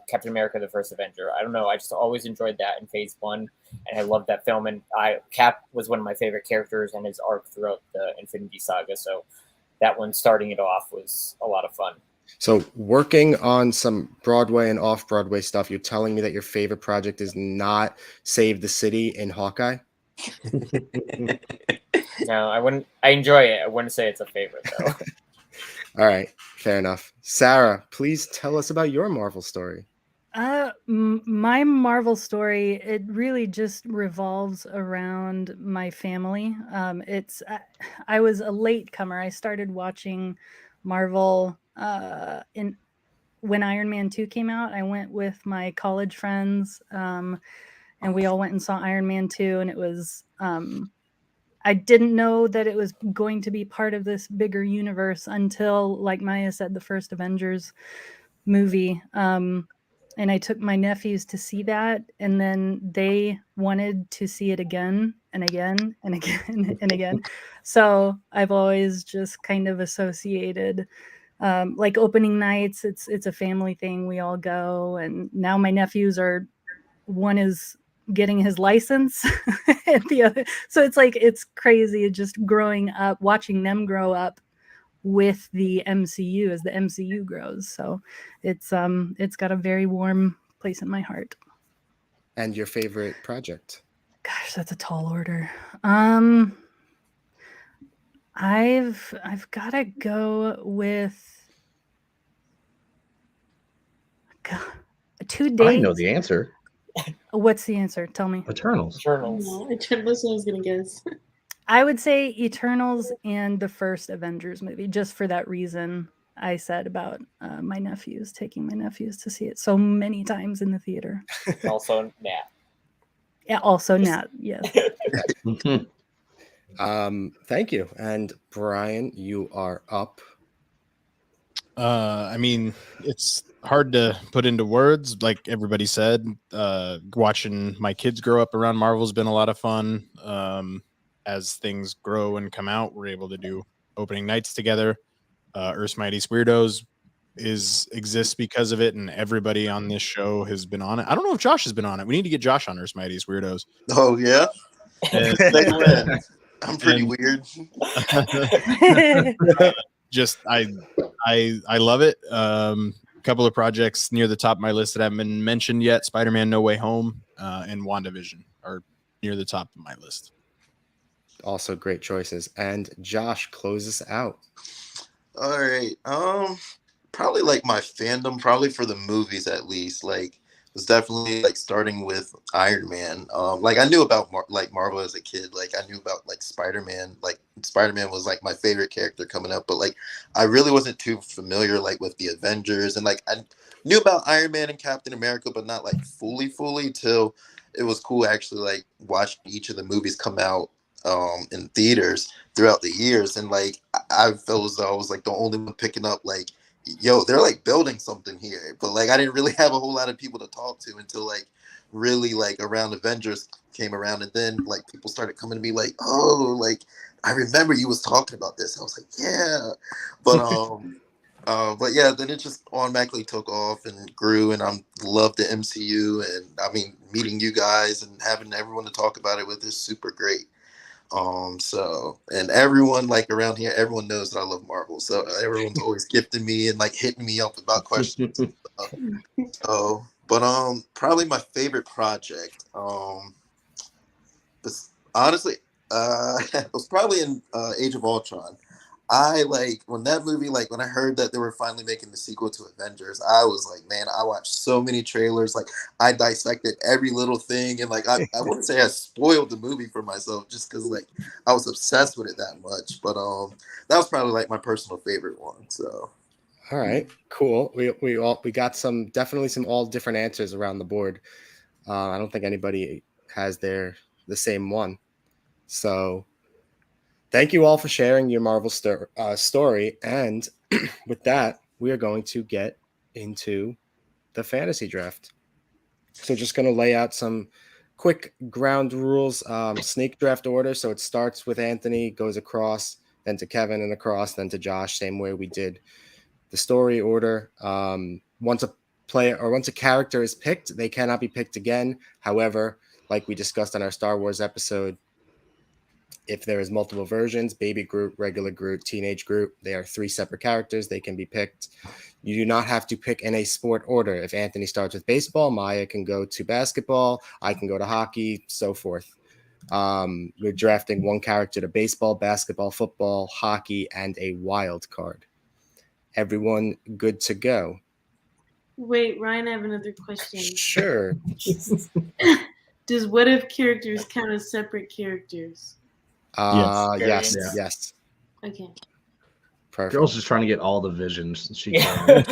[SPEAKER 7] Captain America: The First Avenger. I don't know, I just always enjoyed that in Phase 1, and I loved that film. And Cap was one of my favorite characters and his arc throughout the Infinity Saga. So that one, starting it off, was a lot of fun.
[SPEAKER 6] So working on some Broadway and off-Broadway stuff, you're telling me that your favorite project is not Save the City in Hawkeye?
[SPEAKER 7] No, I wouldn't. I enjoy it. I wouldn't say it's a favorite, though.
[SPEAKER 6] All right, fair enough. Sarah, please tell us about your Marvel story.
[SPEAKER 8] My Marvel story, it really just revolves around my family. I was a latecomer. I started watching Marvel when Iron Man 2 came out. I went with my college friends, and we all went and saw Iron Man 2, and it was I didn't know that it was going to be part of this bigger universe until, like Maya said, the first Avengers movie. And I took my nephews to see that, and then they wanted to see it again and again and again and again. So I've always just kind of associated like opening nights. It's a family thing. We all go, and now my nephews one is getting his license and the other, so it's crazy just growing up, watching them grow up with the MCU as the MCU grows. So it's got a very warm place in my heart.
[SPEAKER 6] And your favorite project?
[SPEAKER 8] Gosh, that's a tall order. I've got to go with Two Days.
[SPEAKER 1] I know the answer.
[SPEAKER 8] What's the answer? Tell me.
[SPEAKER 1] Eternals.
[SPEAKER 9] No, Eternals, I was gonna guess.
[SPEAKER 8] I would say Eternals and the first Avengers movie, just for that reason I said about taking my nephews to see it so many times in the theater.
[SPEAKER 7] Also, Nat.
[SPEAKER 8] Yeah, also Nat, yes.
[SPEAKER 6] Thank you. And Brian, you are up.
[SPEAKER 2] I mean, it's hard to put into words, like everybody said. Watching my kids grow up around Marvel has been a lot of fun. As things grow and come out, we're able to do opening nights together. Earth's Mightiest Weirdos exists because of it, and everybody on this show has been on it. I don't know if Josh has been on it. We need to get Josh on Earth's Mightiest Weirdos.
[SPEAKER 10] Oh yeah, I'm pretty weird.
[SPEAKER 2] Just I love it. A couple of projects near the top of my list that haven't been mentioned yet: Spider-Man: No Way Home and WandaVision are near the top of my list.
[SPEAKER 6] Also great choices. And Josh, close us out.
[SPEAKER 10] All right. Probably like my fandom, probably for the movies at least, like was definitely like starting with Iron Man. Like I knew about Marvel as a kid. Like I knew about like Spider-Man. Like Spider-Man was like my favorite character coming up, but like I really wasn't too familiar like with the Avengers, and like I knew about Iron Man and Captain America, but not like fully till it was cool actually like watching each of the movies come out in theaters throughout the years. And like I felt as though I was like the only one picking up like, yo, they're like building something here. But like I didn't really have a whole lot of people to talk to until like really like around Avengers came around, and then like people started coming to me like, oh, like I remember you was talking about this. I was like, yeah. But yeah, then it just automatically took off and grew, and I love the MCU, and I mean meeting you guys and having everyone to talk about it with is super great. So, and everyone like around here, everyone knows that I love Marvel, so everyone's always gifting me and like hitting me up about questions and stuff. So, but probably my favorite project was honestly it was probably in Age of Ultron. I like when that movie, like when I heard that they were finally making the sequel to Avengers, I was like, man, I watched so many trailers. Like I dissected every little thing, and like I wouldn't say I spoiled the movie for myself just because like I was obsessed with it that much. But that was probably like my personal favorite one. So
[SPEAKER 6] All right, cool. We got definitely some all different answers around the board. I don't think anybody has the same one. So thank you all for sharing your Marvel story. And with that, we are going to get into the fantasy draft. So just going to lay out some quick ground rules, snake draft order. So it starts with Anthony, goes across, then to Kevin and across, then to Josh, same way we did the story order. Once a character is picked, they cannot be picked again. However, like we discussed on our Star Wars episode, if there is multiple versions, Baby Groot, regular Groot, Teenage Groot, they are 3 separate characters. They can be picked. You do not have to pick in a sport order. If Anthony starts with baseball, Maya can go to basketball. I can go to hockey, so forth. We're drafting one character to baseball, basketball, football, hockey, and a wild card. Everyone good to go?
[SPEAKER 9] Wait, Ryan, I have another question.
[SPEAKER 6] Sure.
[SPEAKER 9] Does what if characters count as separate characters?
[SPEAKER 6] Yes.
[SPEAKER 9] Okay.
[SPEAKER 6] Perfect.
[SPEAKER 1] Girl's just trying to get all the visions she can.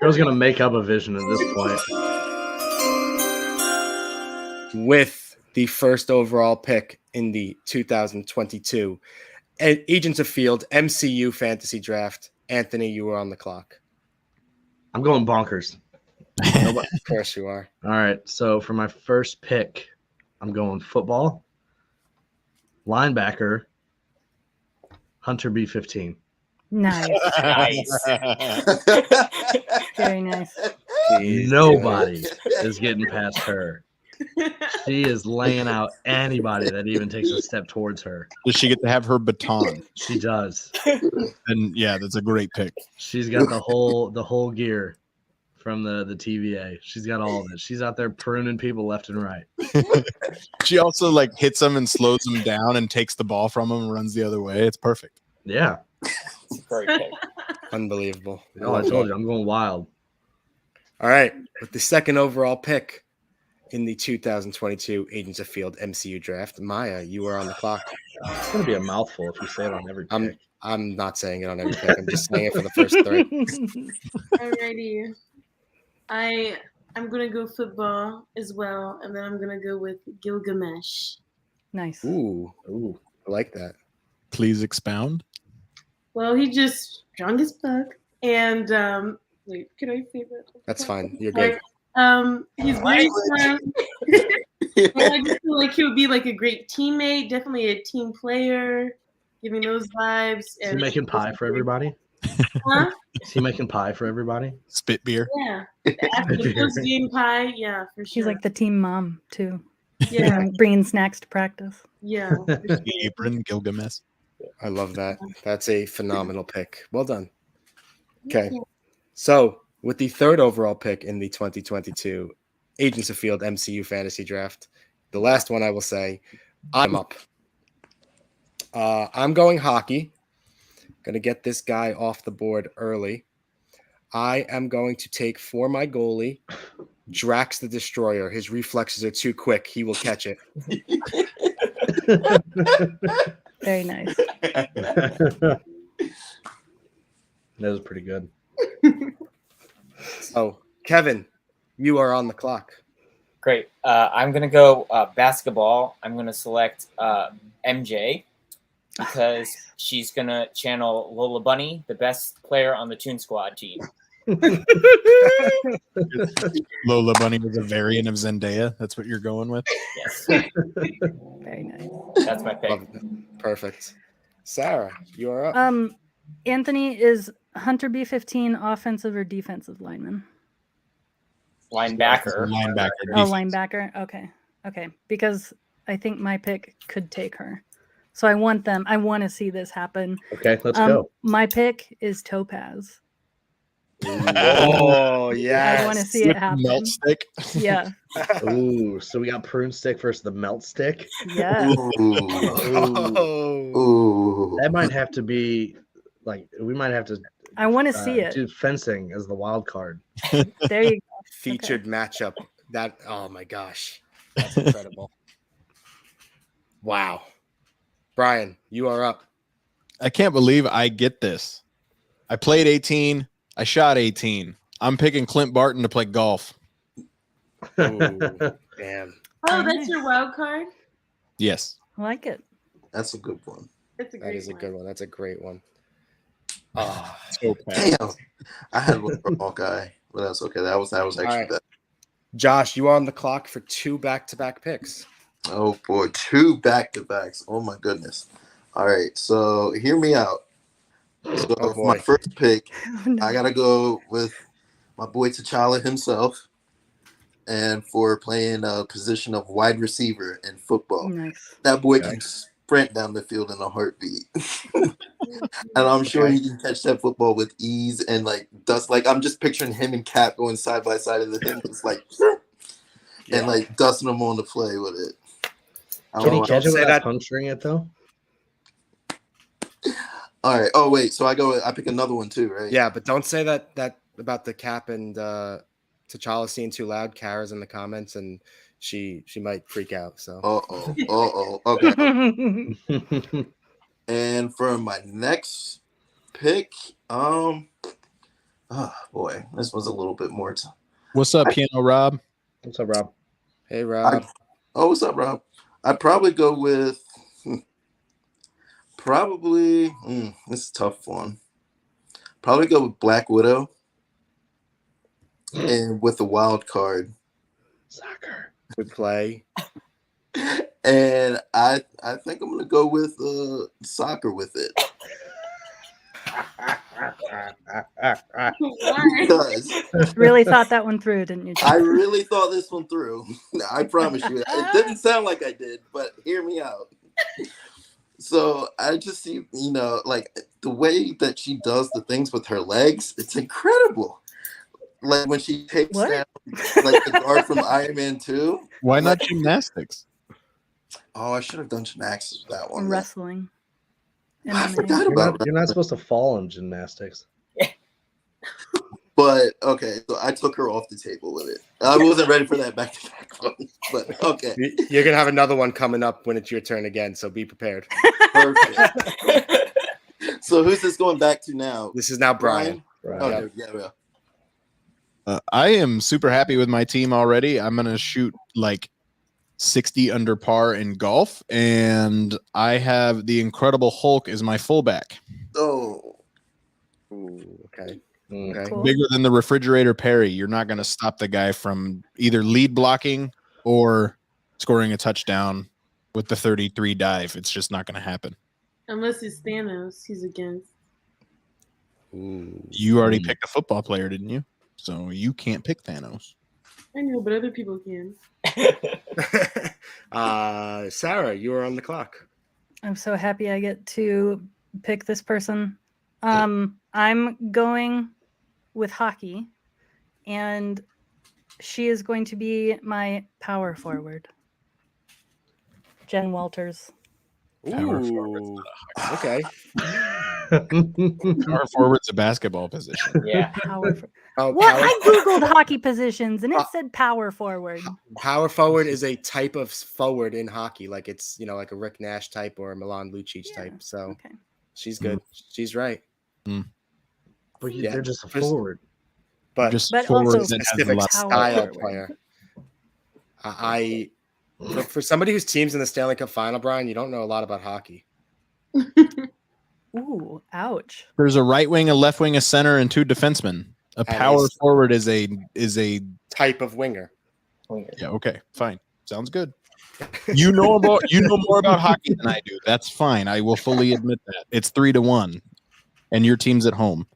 [SPEAKER 1] Girl's gonna make up a vision at this point.
[SPEAKER 6] With the first overall pick in the 2022 Agents of Field MCU Fantasy Draft, Anthony, you are on the clock.
[SPEAKER 1] I'm going bonkers.
[SPEAKER 6] Of course you are.
[SPEAKER 1] All right. So for my first pick, I'm going football, linebacker, Hunter B15.
[SPEAKER 8] Nice.
[SPEAKER 7] Nice.
[SPEAKER 8] Very nice.
[SPEAKER 1] Nobody is getting past her. She is laying out anybody that even takes a step towards her.
[SPEAKER 2] Does she get to have her baton?
[SPEAKER 1] She does.
[SPEAKER 2] And yeah, that's a great pick.
[SPEAKER 1] She's got the whole gear from the TVA. She's got all of it. She's out there pruning people left and right.
[SPEAKER 2] She also like hits them and slows them down and takes the ball from them and runs the other way. It's perfect.
[SPEAKER 1] Yeah.
[SPEAKER 7] Great pick.
[SPEAKER 6] Unbelievable.
[SPEAKER 1] Oh, I told you, I'm going wild.
[SPEAKER 6] All right. With the second overall pick in the 2022 Agents of Field MCU Draft, Maya, you are on the clock.
[SPEAKER 1] It's going to be a mouthful if you say it on every pick.
[SPEAKER 6] I'm not saying it on every pick. I'm just saying it for the first 3.
[SPEAKER 9] Alrighty. I'm gonna go football as well, and then I'm gonna go with Gilgamesh.
[SPEAKER 8] Nice.
[SPEAKER 6] Ooh, I like that.
[SPEAKER 2] Please expound.
[SPEAKER 9] Well, he just strong as fuck, and wait, can I say that?
[SPEAKER 6] That's fine. You're good.
[SPEAKER 9] He's very strong. I just feel like he would be like a great teammate, definitely a team player, giving those vibes.
[SPEAKER 1] Is he making pie for everybody?
[SPEAKER 9] Huh?
[SPEAKER 1] Is he making pie for everybody?
[SPEAKER 2] Spit beer.
[SPEAKER 9] Yeah. After the post-game pie, yeah, for sure.
[SPEAKER 8] She's like the team mom too.
[SPEAKER 9] Yeah.
[SPEAKER 8] Bringing snacks to practice.
[SPEAKER 9] Yeah.
[SPEAKER 2] The apron, Gilgamesh.
[SPEAKER 6] I love that. That's a phenomenal pick. Well done. Okay. So with the third overall pick in the 2022 Agents of Field MCU Fantasy Draft, the last one I will say, I'm up. I'm going hockey. Going to get this guy off the board early. I am going to take for my goalie, Drax the Destroyer. His reflexes are too quick. He will catch it.
[SPEAKER 8] Very nice.
[SPEAKER 1] That was pretty good.
[SPEAKER 6] So, Kevin, you are on the clock.
[SPEAKER 7] Great. I'm going to go basketball. I'm going to select MJ because she's going to channel Lola Bunny, the best player on the Toon Squad team.
[SPEAKER 2] Lola Bunny was a variant of Zendaya. That's what you're going with?
[SPEAKER 7] Yes.
[SPEAKER 8] Very nice.
[SPEAKER 7] That's my pick.
[SPEAKER 6] Perfect. Sarah, you are up.
[SPEAKER 8] Anthony, is Hunter B15 offensive or defensive lineman?
[SPEAKER 7] Linebacker.
[SPEAKER 8] Oh, linebacker. Okay. Because I think my pick could take her. So I want to see this happen.
[SPEAKER 1] Okay, let's go.
[SPEAKER 8] My pick is Topaz.
[SPEAKER 6] Oh, yes.
[SPEAKER 8] I want to see it
[SPEAKER 2] With
[SPEAKER 8] happen.
[SPEAKER 2] melt stick.
[SPEAKER 8] Yeah.
[SPEAKER 1] Ooh, so we got prune stick versus the melt stick.
[SPEAKER 8] Yeah.
[SPEAKER 10] Ooh.
[SPEAKER 6] Oh.
[SPEAKER 10] Ooh.
[SPEAKER 1] That might have to be like we might have to
[SPEAKER 8] I want to see it.
[SPEAKER 1] do fencing as the wild card.
[SPEAKER 8] There you go.
[SPEAKER 6] Featured matchup. That, oh my gosh. That's incredible. Wow. Brian, you are up.
[SPEAKER 2] I can't believe I get this. I played 18. I shot 18. I'm picking Clint Barton to play golf.
[SPEAKER 6] Ooh, damn.
[SPEAKER 9] Oh, that's your wild card?
[SPEAKER 2] Yes.
[SPEAKER 8] I like it.
[SPEAKER 10] That's a good one.
[SPEAKER 9] That's a
[SPEAKER 6] That
[SPEAKER 9] great
[SPEAKER 6] is a
[SPEAKER 9] one.
[SPEAKER 6] good one. That's a great one. Oh,
[SPEAKER 2] So bad.
[SPEAKER 10] Damn. I had one for Hawkeye, but that's okay. That was actually
[SPEAKER 6] right.
[SPEAKER 10] bad.
[SPEAKER 6] Josh, you are on the clock for 2 back-to-back picks.
[SPEAKER 10] Oh boy, 2 back-to-backs. Oh my goodness. All right, so hear me out. So
[SPEAKER 6] Oh,
[SPEAKER 10] for my
[SPEAKER 6] boy.
[SPEAKER 10] first pick,
[SPEAKER 8] Oh, no.
[SPEAKER 10] I gotta go with my boy T'Challa himself, and for playing a position of wide receiver in football.
[SPEAKER 8] Nice.
[SPEAKER 10] That boy
[SPEAKER 6] Okay.
[SPEAKER 10] can sprint down the field in a heartbeat. And I'm sure
[SPEAKER 6] Okay.
[SPEAKER 10] he can catch that football with ease and like dust. Like I'm just picturing him and Cap going side by side of him, just like and like dusting him on the play with it. I
[SPEAKER 1] Can
[SPEAKER 10] don't
[SPEAKER 1] he
[SPEAKER 10] know.
[SPEAKER 1] catch it
[SPEAKER 6] say
[SPEAKER 1] without
[SPEAKER 6] that-
[SPEAKER 1] puncturing it though?
[SPEAKER 10] All right. Oh wait, so I pick another one too, right?
[SPEAKER 6] Yeah, but don't say that about the Cap and T'Challa scene too loud. Kara's in the comments, and she might freak out. So
[SPEAKER 10] Okay. And for my next pick, oh boy, this was a little bit more.
[SPEAKER 2] What's up, Piano Rob?
[SPEAKER 1] What's up, Rob?
[SPEAKER 6] hey, Rob.
[SPEAKER 10] What's up, Rob? I'd probably go with this is a tough one. Probably go with Black Widow and with the wild card.
[SPEAKER 1] Soccer.
[SPEAKER 6] Good play.
[SPEAKER 10] And I think I'm gonna go with soccer with it. Because
[SPEAKER 8] Really thought that one through, didn't you?
[SPEAKER 10] I
[SPEAKER 8] Jeff?
[SPEAKER 10] really thought this one through. I promise you. It didn't sound like I did, but hear me out. So I just see, like the way that she does the things with her legs, it's incredible. Like when she takes
[SPEAKER 8] What?
[SPEAKER 10] down like the guard from Iron Man 2.
[SPEAKER 2] Why not gymnastics?
[SPEAKER 10] Oh, I should have done gymnastics with that one.
[SPEAKER 8] Wrestling.
[SPEAKER 10] I
[SPEAKER 8] MMA.
[SPEAKER 10] forgot about
[SPEAKER 1] You're not supposed to fall in gymnastics.
[SPEAKER 10] But okay, so I took her off the table with it. I wasn't ready for that back-to-back one, but okay.
[SPEAKER 6] You're gonna have another one coming up when it's your turn again, so be prepared.
[SPEAKER 10] Perfect. So who's this going back to now?
[SPEAKER 6] This is now Brian.
[SPEAKER 1] Right.
[SPEAKER 10] Okay, yeah.
[SPEAKER 2] I am super happy with my team already. I'm going to shoot like 60 under par in golf, and I have the Incredible Hulk as my fullback.
[SPEAKER 10] Oh.
[SPEAKER 6] Ooh, okay.
[SPEAKER 1] Mm.
[SPEAKER 6] Okay.
[SPEAKER 8] Cool.
[SPEAKER 2] Bigger than the refrigerator Perry. You're not going to stop the guy from either lead blocking or scoring a touchdown with the 33 dive. It's just not going to happen.
[SPEAKER 9] Unless it's Thanos, he's against.
[SPEAKER 6] Ooh.
[SPEAKER 2] You already picked a football player, didn't you? So you can't pick Thanos.
[SPEAKER 9] I know, but other people can.
[SPEAKER 6] Sarah, you are on the clock.
[SPEAKER 8] I'm so happy I get to pick this person. I'm going with hockey, and she is going to be my power forward. Jen Walters.
[SPEAKER 2] Power
[SPEAKER 6] Ooh. Okay.
[SPEAKER 2] Power forward's a basketball position.
[SPEAKER 7] Yeah.
[SPEAKER 8] Power for-
[SPEAKER 6] Oh,
[SPEAKER 8] What?
[SPEAKER 6] power,
[SPEAKER 8] I googled hockey positions and it said power forward.
[SPEAKER 6] power forward is a type of forward in hockey. Like it's, like a Rick Nash type or a Milan Lucic
[SPEAKER 8] Yeah,
[SPEAKER 6] type. So
[SPEAKER 8] Okay.
[SPEAKER 6] she's good. She's right.
[SPEAKER 1] But
[SPEAKER 6] Yeah.
[SPEAKER 1] they're just a
[SPEAKER 6] Just-
[SPEAKER 1] forward.
[SPEAKER 6] But
[SPEAKER 2] Just
[SPEAKER 8] But
[SPEAKER 2] forward
[SPEAKER 8] also
[SPEAKER 2] that has a
[SPEAKER 6] specific
[SPEAKER 2] lot.
[SPEAKER 8] power
[SPEAKER 6] style
[SPEAKER 8] forward.
[SPEAKER 6] player. For somebody whose team's in the Stanley Cup final, Brian, you don't know a lot about hockey.
[SPEAKER 8] Ooh, ouch.
[SPEAKER 2] There's a right wing, a left wing, a center, and 2 defensemen. A
[SPEAKER 6] And
[SPEAKER 2] power
[SPEAKER 6] it's-
[SPEAKER 2] forward is a
[SPEAKER 6] Type of winger.
[SPEAKER 2] yeah. Okay, fine, sounds good. You know more about hockey than I do. That's fine. I will fully admit that. It's 3-1, and your team's at home.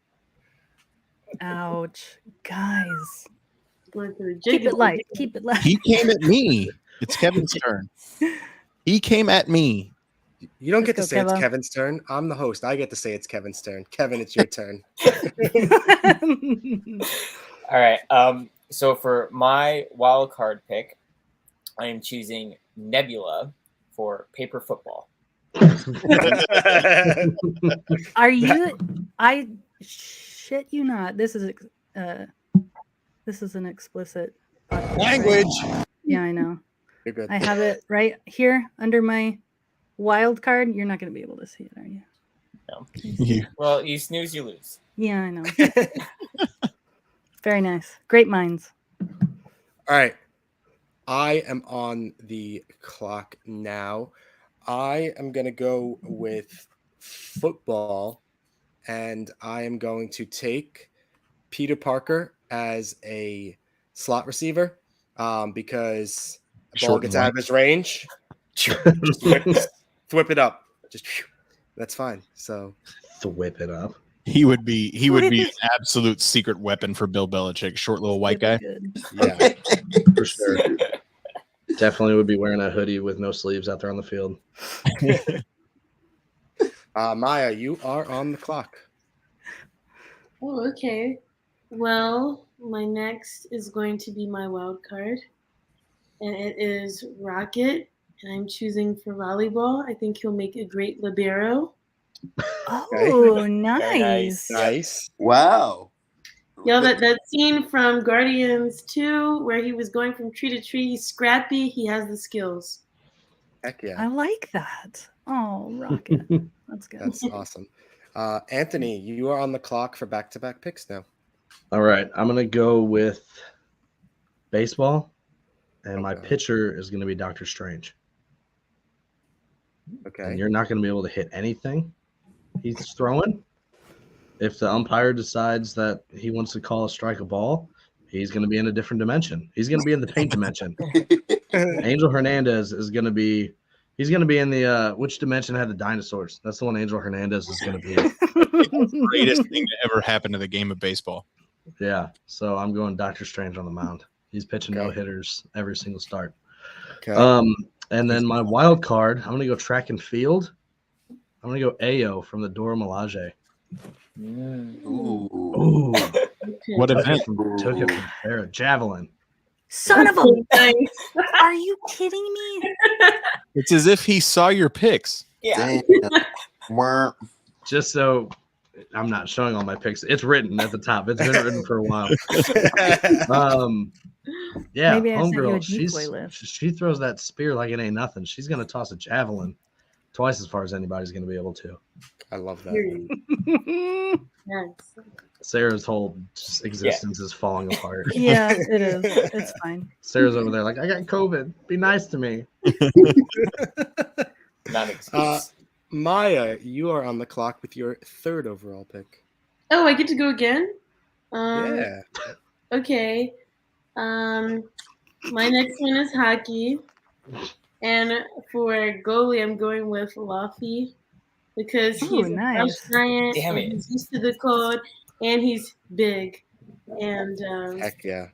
[SPEAKER 8] Ouch. Guys.
[SPEAKER 9] Going for the
[SPEAKER 8] Keep it
[SPEAKER 9] jugular.
[SPEAKER 8] light. Keep it light.
[SPEAKER 2] He came at me. It's Kevin's turn. He came at me.
[SPEAKER 6] You don't get to
[SPEAKER 8] Let's
[SPEAKER 6] say
[SPEAKER 8] go,
[SPEAKER 6] it's
[SPEAKER 8] Kevo.
[SPEAKER 6] Kevin's turn. I'm the host. I get to say it's Kevin's turn. Kevin, it's your turn.
[SPEAKER 7] All right. So for my wild card pick, I am choosing Nebula for paper football.
[SPEAKER 8] Are you? I shit you not. This is an explicit podcast,
[SPEAKER 2] Language.
[SPEAKER 8] right? Yeah, I know.
[SPEAKER 6] You're good.
[SPEAKER 8] I have it right here under my wild card. You're not going to be able to see it, are you?
[SPEAKER 7] No.
[SPEAKER 2] Yeah.
[SPEAKER 7] Well, you snooze, you lose.
[SPEAKER 8] Yeah, I know. Very nice. Great minds.
[SPEAKER 6] All right. I am on the clock now. I am going to go with football, and I am going to take Peter Parker as a slot receiver because the ball
[SPEAKER 2] Short
[SPEAKER 6] gets
[SPEAKER 2] and
[SPEAKER 6] out of his range. Just whip it up. Just that's fine. So
[SPEAKER 1] Whip it up.
[SPEAKER 2] He would be an absolute secret weapon for Bill Belichick. Short little white guy.
[SPEAKER 8] Good.
[SPEAKER 6] yeah.
[SPEAKER 1] For sure. Definitely would be wearing a hoodie with no sleeves out there on the field.
[SPEAKER 6] Maya, you are on the clock.
[SPEAKER 9] Oh, okay. Well, my next is going to be my wild card, and it is Rocket, and I'm choosing for volleyball. I think he'll make a great libero.
[SPEAKER 8] Oh, nice.
[SPEAKER 6] Nice.
[SPEAKER 10] Wow.
[SPEAKER 9] Yo, that scene from Guardians 2 where he was going from tree to tree, he's scrappy, he has the skills.
[SPEAKER 6] Heck yeah.
[SPEAKER 8] I like that. Oh, Rocket. That's good.
[SPEAKER 6] That's awesome. Anthony, you are on the clock for back-to-back picks now.
[SPEAKER 1] All right. I'm going to go with baseball, and my
[SPEAKER 6] Okay.
[SPEAKER 1] pitcher is going to be Doctor Strange.
[SPEAKER 6] Okay.
[SPEAKER 1] And you're not going to be able to hit anything he's throwing. If the umpire decides that he wants to call a strike a ball, he's going to be in a different dimension. He's going to be in the paint dimension. Angel Hernandez is going to be – he's going to be in the which dimension had the dinosaurs? That's the one Angel Hernandez is going to be in.
[SPEAKER 2] Greatest thing to ever happen to the game of baseball.
[SPEAKER 1] Yeah, so I'm going Doctor Strange on the mound. He's pitching
[SPEAKER 6] Okay.
[SPEAKER 1] no hitters every single start.
[SPEAKER 6] Okay.
[SPEAKER 1] And then my wild card, I'm going to go track and field. I'm going to go AO from the Dora Milaje.
[SPEAKER 10] Ooh.
[SPEAKER 1] Ooh,
[SPEAKER 2] What
[SPEAKER 1] took
[SPEAKER 2] event?
[SPEAKER 1] it from Sarah. Javelin.
[SPEAKER 8] Son of a.
[SPEAKER 9] Nice.
[SPEAKER 8] Are you kidding me?
[SPEAKER 2] It's as if he saw your picks.
[SPEAKER 7] Yeah.
[SPEAKER 10] Damn. Wah.
[SPEAKER 1] Just so I'm not showing all my picks. It's written at the top. It's been written for a while. Yeah,
[SPEAKER 8] Maybe I sent you a
[SPEAKER 1] homegirl,
[SPEAKER 8] decoy list.
[SPEAKER 1] she throws that spear like it ain't nothing. She's gonna toss a javelin twice as far as anybody's gonna be able to.
[SPEAKER 6] I love that.
[SPEAKER 9] Period. Yes.
[SPEAKER 1] Sarah's whole existence is falling apart.
[SPEAKER 8] Yeah, it is. It's fine.
[SPEAKER 1] Sarah's over there like, I got COVID. Be nice to me.
[SPEAKER 7] Not an excuse.
[SPEAKER 6] Maya, you are on the clock with your third overall pick.
[SPEAKER 9] Oh, I get to go again?
[SPEAKER 6] Yeah.
[SPEAKER 9] Okay. My next one is hockey. And for goalie, I'm going with Laffy because he's
[SPEAKER 8] Ooh,
[SPEAKER 9] a
[SPEAKER 8] nice.
[SPEAKER 9] tough giant,
[SPEAKER 7] Damn
[SPEAKER 9] and
[SPEAKER 7] it.
[SPEAKER 9] he's used to the cold, and he's big. And
[SPEAKER 6] Heck yeah.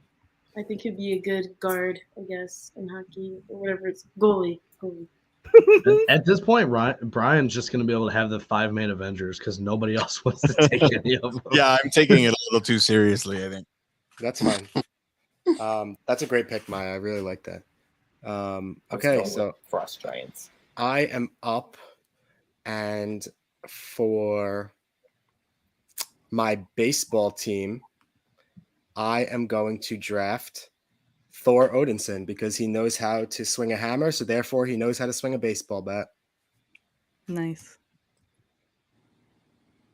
[SPEAKER 9] I think he'd be a good guard, I guess, in hockey or whatever it's goalie.
[SPEAKER 1] At this point, Brian's just going to be able to have the 5-man Avengers because nobody else wants to take any of them.
[SPEAKER 2] Yeah, I'm taking it a little too seriously, I think.
[SPEAKER 6] That's fine. That's a great pick, Maya. I really like that.
[SPEAKER 7] Let's
[SPEAKER 6] Okay,
[SPEAKER 7] go
[SPEAKER 6] so
[SPEAKER 7] with Frost Giants.
[SPEAKER 6] I am up, and for my baseball team, I am going to draft Thor Odinson because he knows how to swing a hammer, so therefore he knows how to swing a baseball bat.
[SPEAKER 8] Nice.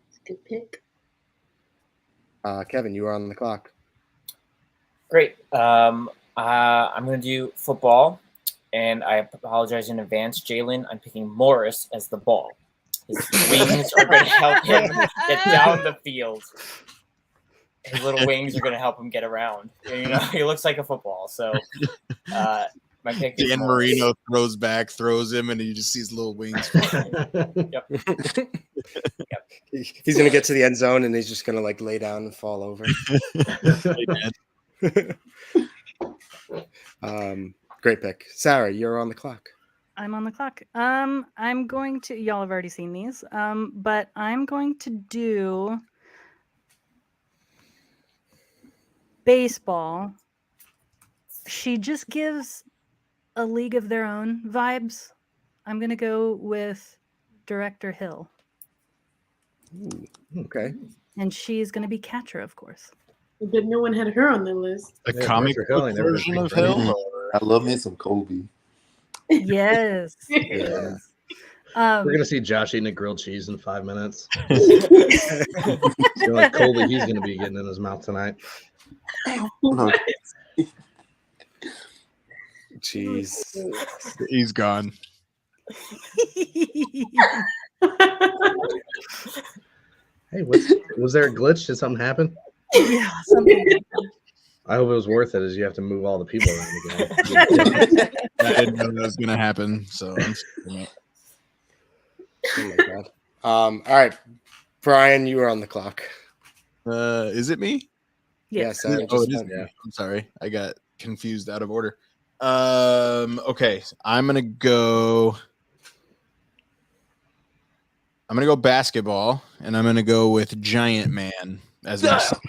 [SPEAKER 9] It's a good pick.
[SPEAKER 6] Kevin, you are on the clock.
[SPEAKER 7] Great. I'm going to do football, and I apologize in advance, Jalen. I'm picking Morris as the ball. His wings are going to help him get down the field. His little wings are going to help him get around. You know, he looks like a football. So my pick is
[SPEAKER 2] Dan
[SPEAKER 7] Morris.
[SPEAKER 2] Marino throws back, throws him, and you just see his little wings.
[SPEAKER 6] He's going to get to the end zone, and he's just going to like lay down and fall over. Great pick. Sarah, you're on the clock.
[SPEAKER 8] I'm on the clock. I'm going to. Y'all have already seen these. But I'm going to do baseball. She just gives a League of Their Own vibes. I'm gonna go with Director Hill.
[SPEAKER 6] Ooh, okay.
[SPEAKER 8] And she's gonna be Catcher, of course.
[SPEAKER 9] But no one had her on the list.
[SPEAKER 2] A
[SPEAKER 1] Yeah,
[SPEAKER 2] comic
[SPEAKER 1] Director Hill
[SPEAKER 2] book
[SPEAKER 1] ain't never
[SPEAKER 2] version
[SPEAKER 1] been
[SPEAKER 2] of
[SPEAKER 1] ready.
[SPEAKER 2] Hill.
[SPEAKER 10] I love me some Kobe.
[SPEAKER 8] Yes.
[SPEAKER 6] Yeah.
[SPEAKER 1] We're gonna see Josh eating a grilled cheese in 5 minutes. It's like Colby, he's gonna be getting in his mouth tonight.
[SPEAKER 10] No,
[SPEAKER 6] Jeez.
[SPEAKER 2] He's gone.
[SPEAKER 1] Hey, was there a glitch? Did something happen?
[SPEAKER 8] Yeah, something.
[SPEAKER 1] I hope it was worth it, as you have to move all the people around again.
[SPEAKER 2] I didn't know that was gonna happen, so I'm
[SPEAKER 6] Oh my god. All right, Brian, you are on the clock.
[SPEAKER 2] is it me?
[SPEAKER 6] Yes,
[SPEAKER 8] Yes.
[SPEAKER 6] I
[SPEAKER 2] Oh,
[SPEAKER 6] just
[SPEAKER 2] it is
[SPEAKER 6] went.
[SPEAKER 2] me. I'm sorry. I got confused out of order. Okay. I'm gonna go basketball, and I'm gonna go with Giant Man as my son.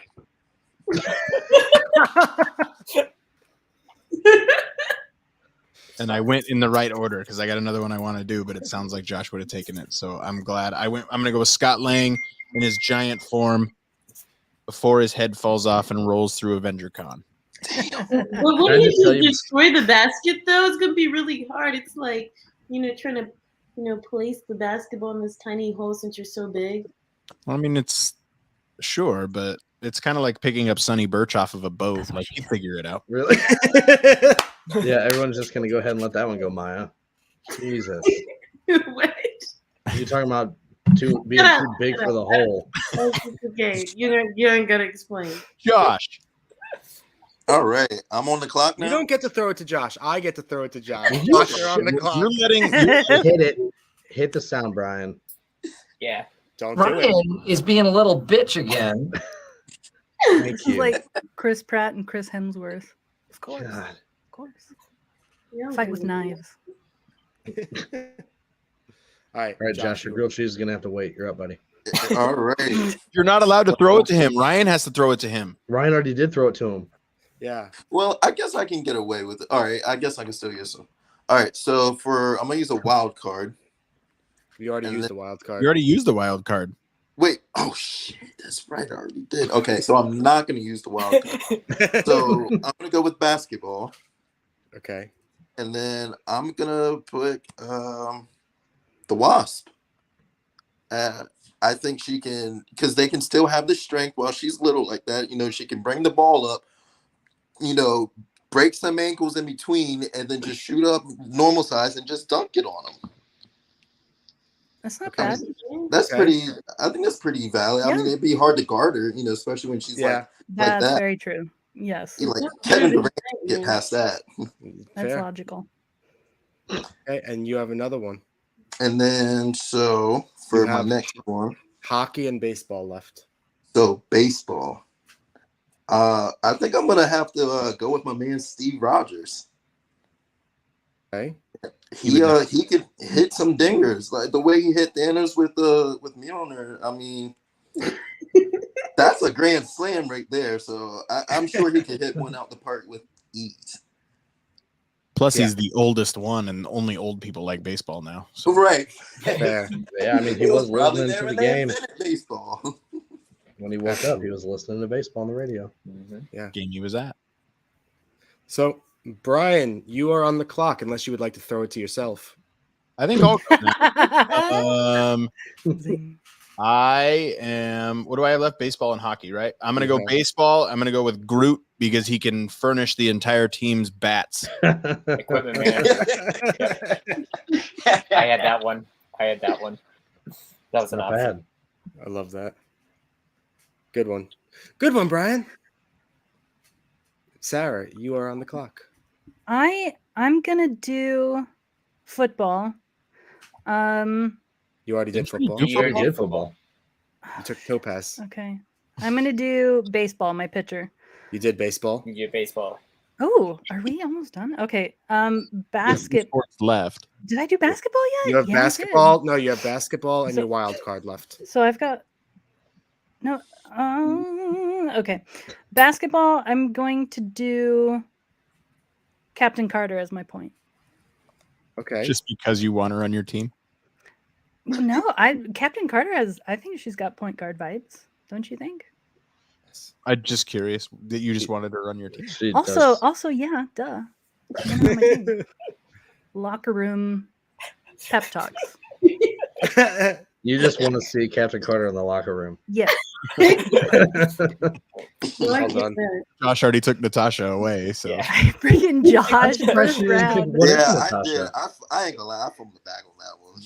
[SPEAKER 2] And I went in the right order because I got another one I want to do, but it sounds like Josh would have taken it. So I'm glad I went. I'm gonna go with Scott Lang in his giant form before his head falls off and rolls through Avenger Con.
[SPEAKER 9] But
[SPEAKER 1] Can
[SPEAKER 9] what
[SPEAKER 1] I
[SPEAKER 9] do
[SPEAKER 1] just
[SPEAKER 9] you
[SPEAKER 1] tell
[SPEAKER 9] do?
[SPEAKER 1] you-
[SPEAKER 9] Destroy the basket though? It's gonna be really hard. It's like, trying to, place the basketball in this tiny hole since you're so big.
[SPEAKER 2] Well, I mean, it's sure, but it's kind of like picking up Sonny Birch off of a boat. Like, you figure it out.
[SPEAKER 1] Really? Yeah, everyone's just gonna go ahead and let that one go, Maya. Jesus.
[SPEAKER 9] What?
[SPEAKER 1] You're talking about being too big for the hole.
[SPEAKER 9] Okay, you ain't gotta explain.
[SPEAKER 2] Josh.
[SPEAKER 10] all right, I'm on the clock now.
[SPEAKER 6] You don't get to throw it to Josh. I get to throw it to Josh.
[SPEAKER 1] You
[SPEAKER 6] Josh, you're on the
[SPEAKER 2] You're
[SPEAKER 6] clock.
[SPEAKER 2] letting.
[SPEAKER 1] Hit it. Hit the sound, Brian.
[SPEAKER 7] Yeah.
[SPEAKER 6] Don't do it.
[SPEAKER 11] Ryan is being a little bitch again.
[SPEAKER 1] Thank
[SPEAKER 8] This is
[SPEAKER 1] you.
[SPEAKER 8] like Chris Pratt and Chris Hemsworth. Of course.
[SPEAKER 1] God.
[SPEAKER 8] Of course.
[SPEAKER 9] Yeah,
[SPEAKER 8] Fight with knives.
[SPEAKER 6] All right,
[SPEAKER 1] All right, Josh, your grilled cheese is gonna have to wait. You're up, buddy.
[SPEAKER 10] All right.
[SPEAKER 2] You're not allowed to throw it to him. Ryan has to throw it to him.
[SPEAKER 1] Ryan already did throw it to him.
[SPEAKER 6] Yeah.
[SPEAKER 10] Well, I guess I can get away with it. All right, I guess I can still use some. All right, so I'm gonna use a wild card.
[SPEAKER 6] We already
[SPEAKER 10] And
[SPEAKER 6] used
[SPEAKER 10] then-
[SPEAKER 6] the wild card.
[SPEAKER 2] You already used the wild card.
[SPEAKER 10] Wait, oh shit, that's right, I already did. Okay, so I'm not gonna use the wild card. So I'm gonna go with basketball,
[SPEAKER 6] Okay.
[SPEAKER 10] and then I'm gonna put the Wasp. I think she can, because they can still have the strength while she's little like that. She can bring the ball up, break some ankles in between, and then just shoot up normal size and just dunk it on them.
[SPEAKER 8] That's not
[SPEAKER 6] Okay.
[SPEAKER 8] bad.
[SPEAKER 10] That's
[SPEAKER 6] Okay.
[SPEAKER 10] pretty. I think that's pretty valid. I
[SPEAKER 8] Yeah.
[SPEAKER 10] mean, it'd be hard to guard her, especially when she's
[SPEAKER 6] Yeah.
[SPEAKER 10] like
[SPEAKER 8] That's
[SPEAKER 10] that.
[SPEAKER 8] very true. Yes.
[SPEAKER 10] like Kevin Durant can get past that.
[SPEAKER 8] That's
[SPEAKER 6] Fair.
[SPEAKER 8] logical.
[SPEAKER 6] Okay, and you have another one.
[SPEAKER 10] And then so for
[SPEAKER 6] You
[SPEAKER 10] my
[SPEAKER 6] have-
[SPEAKER 10] next one,
[SPEAKER 6] Hockey and baseball left.
[SPEAKER 10] so baseball. I think I'm gonna have to go with my man Steve Rogers.
[SPEAKER 6] Okay.
[SPEAKER 10] He could hit some dingers like the way he hit Thanos with Mjolnir. I mean, that's a grand slam right there. So I'm sure he could hit one out the park with ease.
[SPEAKER 2] Plus,
[SPEAKER 6] Yeah.
[SPEAKER 2] he's the oldest one, and only old people like baseball now. So
[SPEAKER 10] Right.
[SPEAKER 6] Fair.
[SPEAKER 1] Yeah, I mean, he was
[SPEAKER 10] probably
[SPEAKER 1] listening
[SPEAKER 10] there
[SPEAKER 1] to the
[SPEAKER 10] when they
[SPEAKER 1] game.
[SPEAKER 10] invented baseball.
[SPEAKER 1] When he woke up, he was listening to baseball on the radio.
[SPEAKER 2] game he was at.
[SPEAKER 6] So, Brian, you are on the clock unless you would like to throw it to yourself.
[SPEAKER 2] I think I'll go now.
[SPEAKER 8] Zing.
[SPEAKER 2] I am. What do I have left? Baseball and hockey, right? I'm gonna go
[SPEAKER 6] Mhm.
[SPEAKER 2] baseball. I'm gonna go with Groot because he can furnish the entire team's bats.
[SPEAKER 7] Equipment man. I had that one. That was an
[SPEAKER 1] Not
[SPEAKER 7] option.
[SPEAKER 1] bad.
[SPEAKER 6] I love that. Good one. Good one, Brian. Sarah, you are on the clock.
[SPEAKER 8] I'm gonna do football.
[SPEAKER 6] You already did football.
[SPEAKER 7] You
[SPEAKER 6] You
[SPEAKER 7] already
[SPEAKER 1] He did football.
[SPEAKER 6] took Topaz.
[SPEAKER 8] Okay. I'm gonna do baseball, my pitcher.
[SPEAKER 6] You did baseball.
[SPEAKER 7] You get baseball.
[SPEAKER 8] Oh, are we almost done? Okay. Basket.
[SPEAKER 2] Sports left.
[SPEAKER 8] Did I do basketball yet?
[SPEAKER 6] You have
[SPEAKER 8] Yeah, I did.
[SPEAKER 6] basketball. No, you have basketball and
[SPEAKER 8] So-
[SPEAKER 6] your wild card left.
[SPEAKER 8] So I've got no. Okay, basketball. I'm going to do Captain Carter as my point.
[SPEAKER 6] Okay.
[SPEAKER 2] Just because you want her on your team.
[SPEAKER 8] No, Captain Carter has. I think she's got point guard vibes. Don't you think?
[SPEAKER 2] I'm just curious that you just wanted her on your team.
[SPEAKER 1] She
[SPEAKER 8] Also,
[SPEAKER 1] does.
[SPEAKER 8] also, yeah, duh. You know, on my team. Locker room pep talks.
[SPEAKER 1] You just want to see Captain Carter in the locker room.
[SPEAKER 8] Yes.
[SPEAKER 6] Hold on.
[SPEAKER 2] Josh already took Natasha away, so
[SPEAKER 8] Yeah, freaking Josh.
[SPEAKER 1] Question is,
[SPEAKER 8] Brad.
[SPEAKER 1] what is
[SPEAKER 10] Yeah, I
[SPEAKER 1] Natasha?
[SPEAKER 10] did. I ain't gonna lie. I from the back on that one.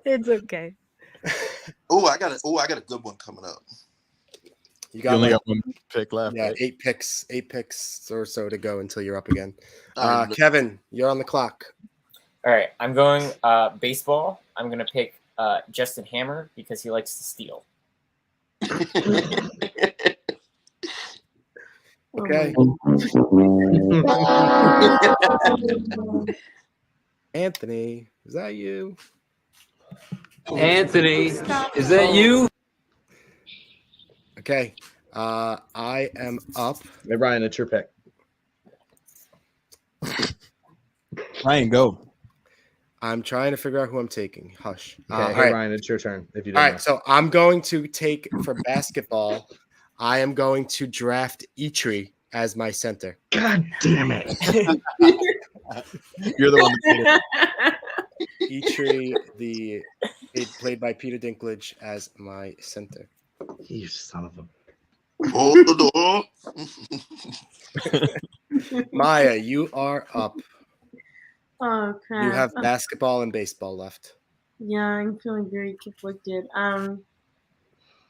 [SPEAKER 8] It's okay.
[SPEAKER 10] Oh, I got a good one coming up.
[SPEAKER 6] You
[SPEAKER 2] you
[SPEAKER 6] got,
[SPEAKER 2] only
[SPEAKER 6] like,
[SPEAKER 2] got one pick left.
[SPEAKER 6] yeah,
[SPEAKER 2] right?
[SPEAKER 6] 8 picks or so to go until you're up again.
[SPEAKER 10] All right,
[SPEAKER 6] Kevin, you're on the clock.
[SPEAKER 7] All right, I'm going baseball. I'm going to pick Justin Hammer because he likes to steal.
[SPEAKER 6] Okay. Anthony, is that you?
[SPEAKER 11] Anthony, is that you?
[SPEAKER 6] Okay. I am up.
[SPEAKER 1] Hey, Ryan, it's your pick.
[SPEAKER 2] Ryan, go.
[SPEAKER 6] I'm trying to figure out who I'm taking. Hush.
[SPEAKER 1] Okay,
[SPEAKER 6] All
[SPEAKER 1] hey,
[SPEAKER 6] right.
[SPEAKER 1] Ryan, it's your turn. If you
[SPEAKER 6] All
[SPEAKER 1] don't
[SPEAKER 6] right. So I'm going to take for basketball. I am going to draft Eitri as my center.
[SPEAKER 1] God damn it.
[SPEAKER 2] You're the one that made it.
[SPEAKER 6] Eitri, played by Peter Dinklage, as my center.
[SPEAKER 1] You son of a.
[SPEAKER 10] Hold the door.
[SPEAKER 6] Maya, you are up.
[SPEAKER 9] Oh crap!
[SPEAKER 6] You have basketball and baseball left.
[SPEAKER 9] Yeah, I'm feeling very conflicted.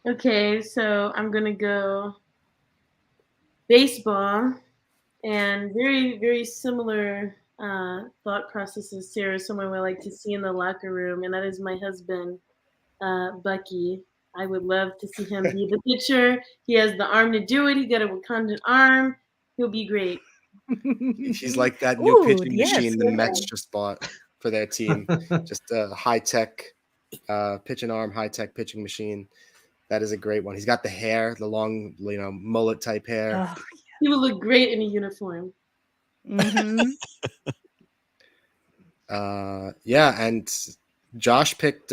[SPEAKER 9] Okay, so I'm gonna go baseball, and very, very similar thought processes. Sarah, someone I like to see in the locker room, and that is my husband, Bucky. I would love to see him be the pitcher. He has the arm to do it. He got a Wakandan arm. He'll be great.
[SPEAKER 6] He's like that new
[SPEAKER 8] Ooh,
[SPEAKER 6] pitching
[SPEAKER 8] yes.
[SPEAKER 6] machine the Mets just bought for their team. Just a high-tech pitch and arm, high-tech pitching machine. That is a great one. He's got the hair, the long, mullet type hair.
[SPEAKER 8] Oh,
[SPEAKER 9] He will look great in a uniform.
[SPEAKER 8] mhm.
[SPEAKER 6] Yeah, and Josh picked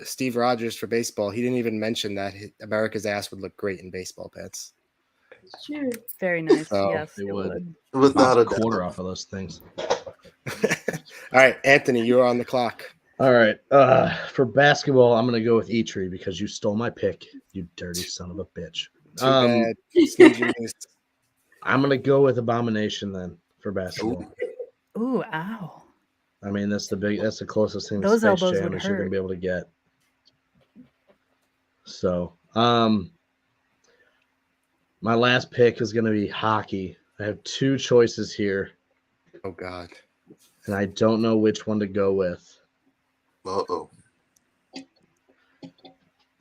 [SPEAKER 6] Steve Rogers for baseball. He didn't even mention that America's ass would look great in baseball pants.
[SPEAKER 9] Sure.
[SPEAKER 8] Very nice.
[SPEAKER 6] Oh,
[SPEAKER 8] Yes,
[SPEAKER 1] it
[SPEAKER 8] it
[SPEAKER 1] would.
[SPEAKER 8] would.
[SPEAKER 10] Without a
[SPEAKER 1] quarter
[SPEAKER 10] doubt.
[SPEAKER 1] off of those things.
[SPEAKER 6] All right, Anthony, you're on the clock.
[SPEAKER 1] All right. For basketball, I'm going to go with Eitri because you stole my pick, you dirty son of a bitch.
[SPEAKER 6] Too bad. Steve, you missed.
[SPEAKER 1] I'm going to go with Abomination then for basketball.
[SPEAKER 8] Ooh, ow.
[SPEAKER 1] I mean, that's the closest thing to
[SPEAKER 8] Those
[SPEAKER 1] Space
[SPEAKER 8] elbows
[SPEAKER 1] Jam
[SPEAKER 8] would
[SPEAKER 1] that you're going
[SPEAKER 8] hurt.
[SPEAKER 1] to be able to get. So, my last pick is going to be hockey. I have two choices here,
[SPEAKER 6] Oh, God.
[SPEAKER 1] and I don't know which one to go with.
[SPEAKER 10] Uh-oh.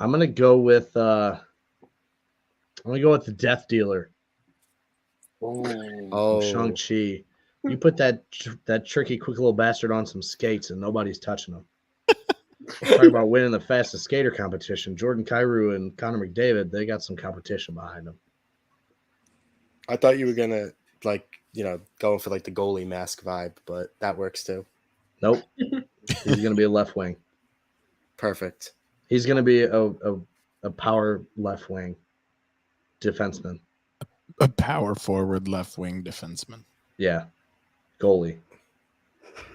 [SPEAKER 1] I'm going to go with the Death Dealer.
[SPEAKER 6] Oh,
[SPEAKER 1] Shang-Chi. You put that tricky, quick little bastard on some skates, and nobody's touching him. Talk about winning the fastest skater competition. Jordan Kyrou and Connor McDavid, they got some competition behind them.
[SPEAKER 6] I thought you were going to, go for the goalie mask vibe, but that works too.
[SPEAKER 1] Nope. He's going to be a left wing.
[SPEAKER 6] Perfect.
[SPEAKER 1] He's going to be a power left wing defenseman.
[SPEAKER 2] A power forward left wing defenseman.
[SPEAKER 1] Yeah. Goalie.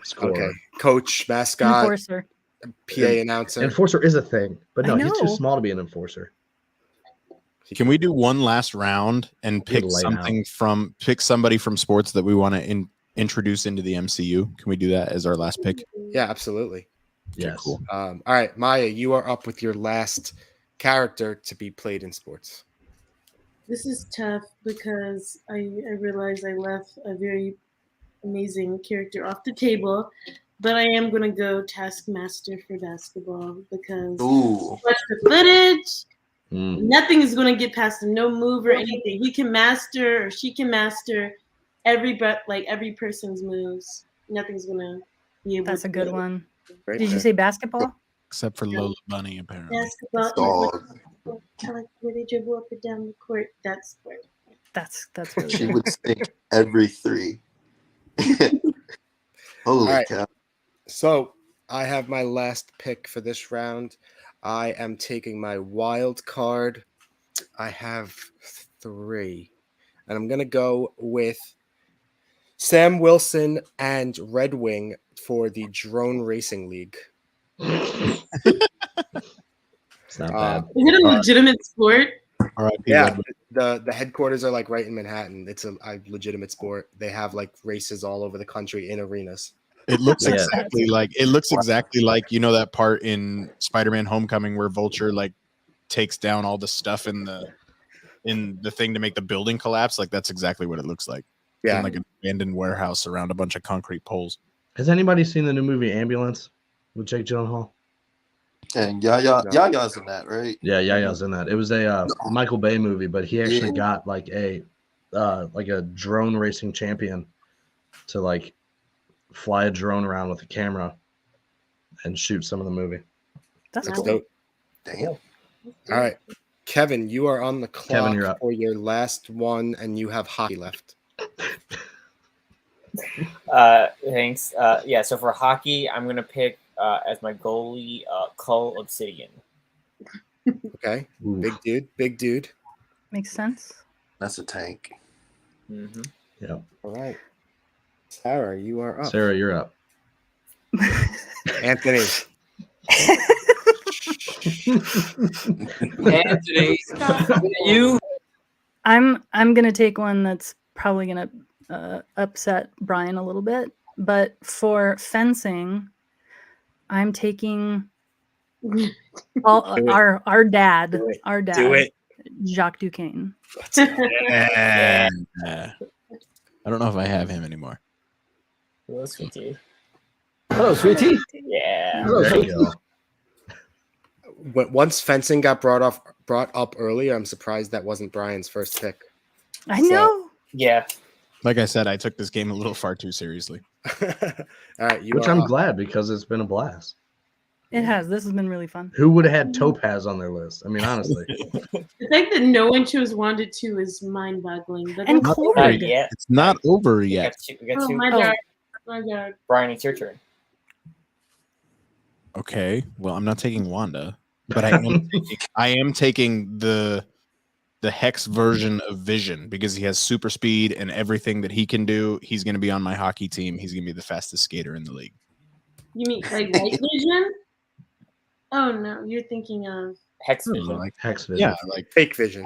[SPEAKER 1] Scorer.
[SPEAKER 6] Okay. Coach, mascot,
[SPEAKER 8] Enforcer.
[SPEAKER 6] PA announcer.
[SPEAKER 1] Enforcer is a thing, but no,
[SPEAKER 8] I
[SPEAKER 1] he's too
[SPEAKER 8] know.
[SPEAKER 1] small to be an enforcer.
[SPEAKER 2] Can we do one last round and pick
[SPEAKER 1] lay
[SPEAKER 2] somebody from sports that we want to introduce into the MCU? Can we do that as our last pick?
[SPEAKER 6] Yeah, absolutely.
[SPEAKER 1] Yes.
[SPEAKER 2] Cool.
[SPEAKER 6] All right, Maya, you are up with your last character to be played in sports.
[SPEAKER 9] This is tough because I realized I left a very amazing character off the table, but I am going to go Taskmaster for basketball because
[SPEAKER 10] Ooh.
[SPEAKER 9] watch the footage. Nothing is going to get past him. No move or anything. He can master or she can master every person's moves. Nothing's going to be able.
[SPEAKER 8] That's a good one.
[SPEAKER 6] Great
[SPEAKER 8] Did you
[SPEAKER 6] pick.
[SPEAKER 8] say basketball?
[SPEAKER 2] Except for Lola Bunny, apparently.
[SPEAKER 9] Basketball. I like where they dribble up and down the court. That's sport.
[SPEAKER 8] That's really
[SPEAKER 10] She
[SPEAKER 8] good.
[SPEAKER 10] would sink every three. Holy
[SPEAKER 6] right.
[SPEAKER 10] cow.
[SPEAKER 6] So I have my last pick for this round. I am taking my wild card. I have 3. And I'm going to go with Sam Wilson and Red Wing for the Drone Racing League.
[SPEAKER 1] It's not bad.
[SPEAKER 9] Is it a legitimate sport?
[SPEAKER 2] R.I.P.
[SPEAKER 6] Yeah, the headquarters are like right in Manhattan. It's a legitimate sport. They have like races all over the country in arenas.
[SPEAKER 2] It looks
[SPEAKER 1] Yeah.
[SPEAKER 2] exactly like that part in Spider-Man Homecoming where Vulture like takes down all the stuff in the thing to make the building collapse. Like that's exactly what it looks like.
[SPEAKER 6] Yeah,
[SPEAKER 2] In like an abandoned warehouse around a bunch of concrete poles.
[SPEAKER 1] Has anybody seen the new movie Ambulance with Jake Gyllenhaal?
[SPEAKER 10] And Yaya's in that, right?
[SPEAKER 1] Yeah, Yaya's in that. It was a Michael Bay movie, but he actually got like a drone racing champion to like fly a drone around with a camera and shoot some of the movie.
[SPEAKER 8] That's
[SPEAKER 6] that's
[SPEAKER 8] cool.
[SPEAKER 6] dope.
[SPEAKER 10] Damn.
[SPEAKER 6] All right, Kevin, you are on the clock
[SPEAKER 1] Kevin, you're up.
[SPEAKER 6] for your last one, and you have hockey left.
[SPEAKER 7] Thanks. Yeah, so for hockey, I'm going to pick as my goalie Cull Obsidian.
[SPEAKER 6] Okay,
[SPEAKER 1] Ooh.
[SPEAKER 6] big dude.
[SPEAKER 8] Makes sense.
[SPEAKER 10] That's a tank.
[SPEAKER 7] Mm-hmm.
[SPEAKER 1] Yeah.
[SPEAKER 6] All right, Sarah, you are up.
[SPEAKER 1] Sarah, you're up.
[SPEAKER 6] Anthony.
[SPEAKER 11] Anthony, you?
[SPEAKER 8] I'm gonna take one that's probably gonna upset Brian a little bit, but for fencing, I'm taking our dad,
[SPEAKER 6] Do it.
[SPEAKER 8] Jacques Duquesne.
[SPEAKER 2] I don't know if I have him anymore.
[SPEAKER 7] Hello, sweetie.
[SPEAKER 11] Hello, sweetie.
[SPEAKER 7] Yeah.
[SPEAKER 1] There you go.
[SPEAKER 6] Once fencing got brought up earlier, I'm surprised that wasn't Brian's first pick.
[SPEAKER 8] I know.
[SPEAKER 7] Yeah.
[SPEAKER 2] Like I said, I took this game a little far too seriously.
[SPEAKER 6] All right,
[SPEAKER 1] Which I'm glad because it's been a blast.
[SPEAKER 8] It has. This has been really fun.
[SPEAKER 1] Who would have had Topaz on their list? I mean, honestly.
[SPEAKER 9] The fact that no one chose Wanda 2 is mind-boggling. But
[SPEAKER 8] And
[SPEAKER 9] that's-
[SPEAKER 8] Clord.
[SPEAKER 7] Yeah.
[SPEAKER 2] It's not over
[SPEAKER 7] We
[SPEAKER 2] yet.
[SPEAKER 7] got
[SPEAKER 9] Oh
[SPEAKER 7] two.
[SPEAKER 9] my god. My god.
[SPEAKER 7] Brian, it's your turn.
[SPEAKER 2] Okay, well, I'm not taking Wanda, but I am taking the Hex version of Vision because he has super speed and everything that he can do. He's going to be on my hockey team. He's going to be the fastest skater in the league.
[SPEAKER 9] You mean like White Vision? Oh no, you're thinking of
[SPEAKER 7] Hex Vision.
[SPEAKER 2] Like,
[SPEAKER 1] Hex Vision.
[SPEAKER 2] yeah, like
[SPEAKER 6] fake vision.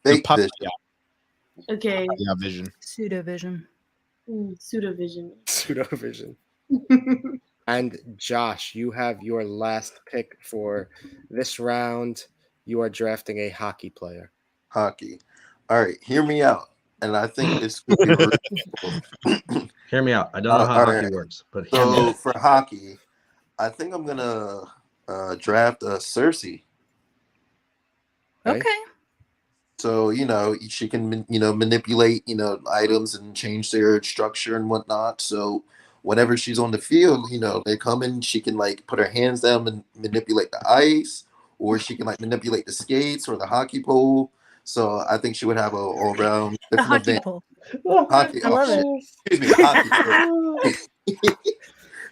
[SPEAKER 10] Fake
[SPEAKER 2] pop-
[SPEAKER 10] vision.
[SPEAKER 9] okay.
[SPEAKER 2] yeah, Vision.
[SPEAKER 8] Pseudo vision.
[SPEAKER 9] Pseudo vision.
[SPEAKER 6] Pseudo vision. And Josh, you have your last pick for this round. You are drafting a hockey player.
[SPEAKER 10] Hockey. All right, hear me out. And I think it's gonna be really cool.
[SPEAKER 1] Hear me out. I don't know how
[SPEAKER 10] all
[SPEAKER 1] hockey
[SPEAKER 10] right.
[SPEAKER 1] works, but hear me
[SPEAKER 10] So
[SPEAKER 1] out.
[SPEAKER 10] for hockey, I think I'm gonna draft Cersei.
[SPEAKER 6] Okay.
[SPEAKER 8] Okay.
[SPEAKER 10] So she can manipulate items and change their structure and whatnot. So whenever she's on the field, they come in, she can like put her hands down and manipulate the ice, or she can like manipulate the skates or the hockey pole. So I think she would have a all round
[SPEAKER 8] The
[SPEAKER 10] different
[SPEAKER 8] hockey
[SPEAKER 10] event.
[SPEAKER 8] pole.
[SPEAKER 10] Hockey.
[SPEAKER 8] I love
[SPEAKER 10] shit.
[SPEAKER 8] it.
[SPEAKER 10] Excuse me, hockey.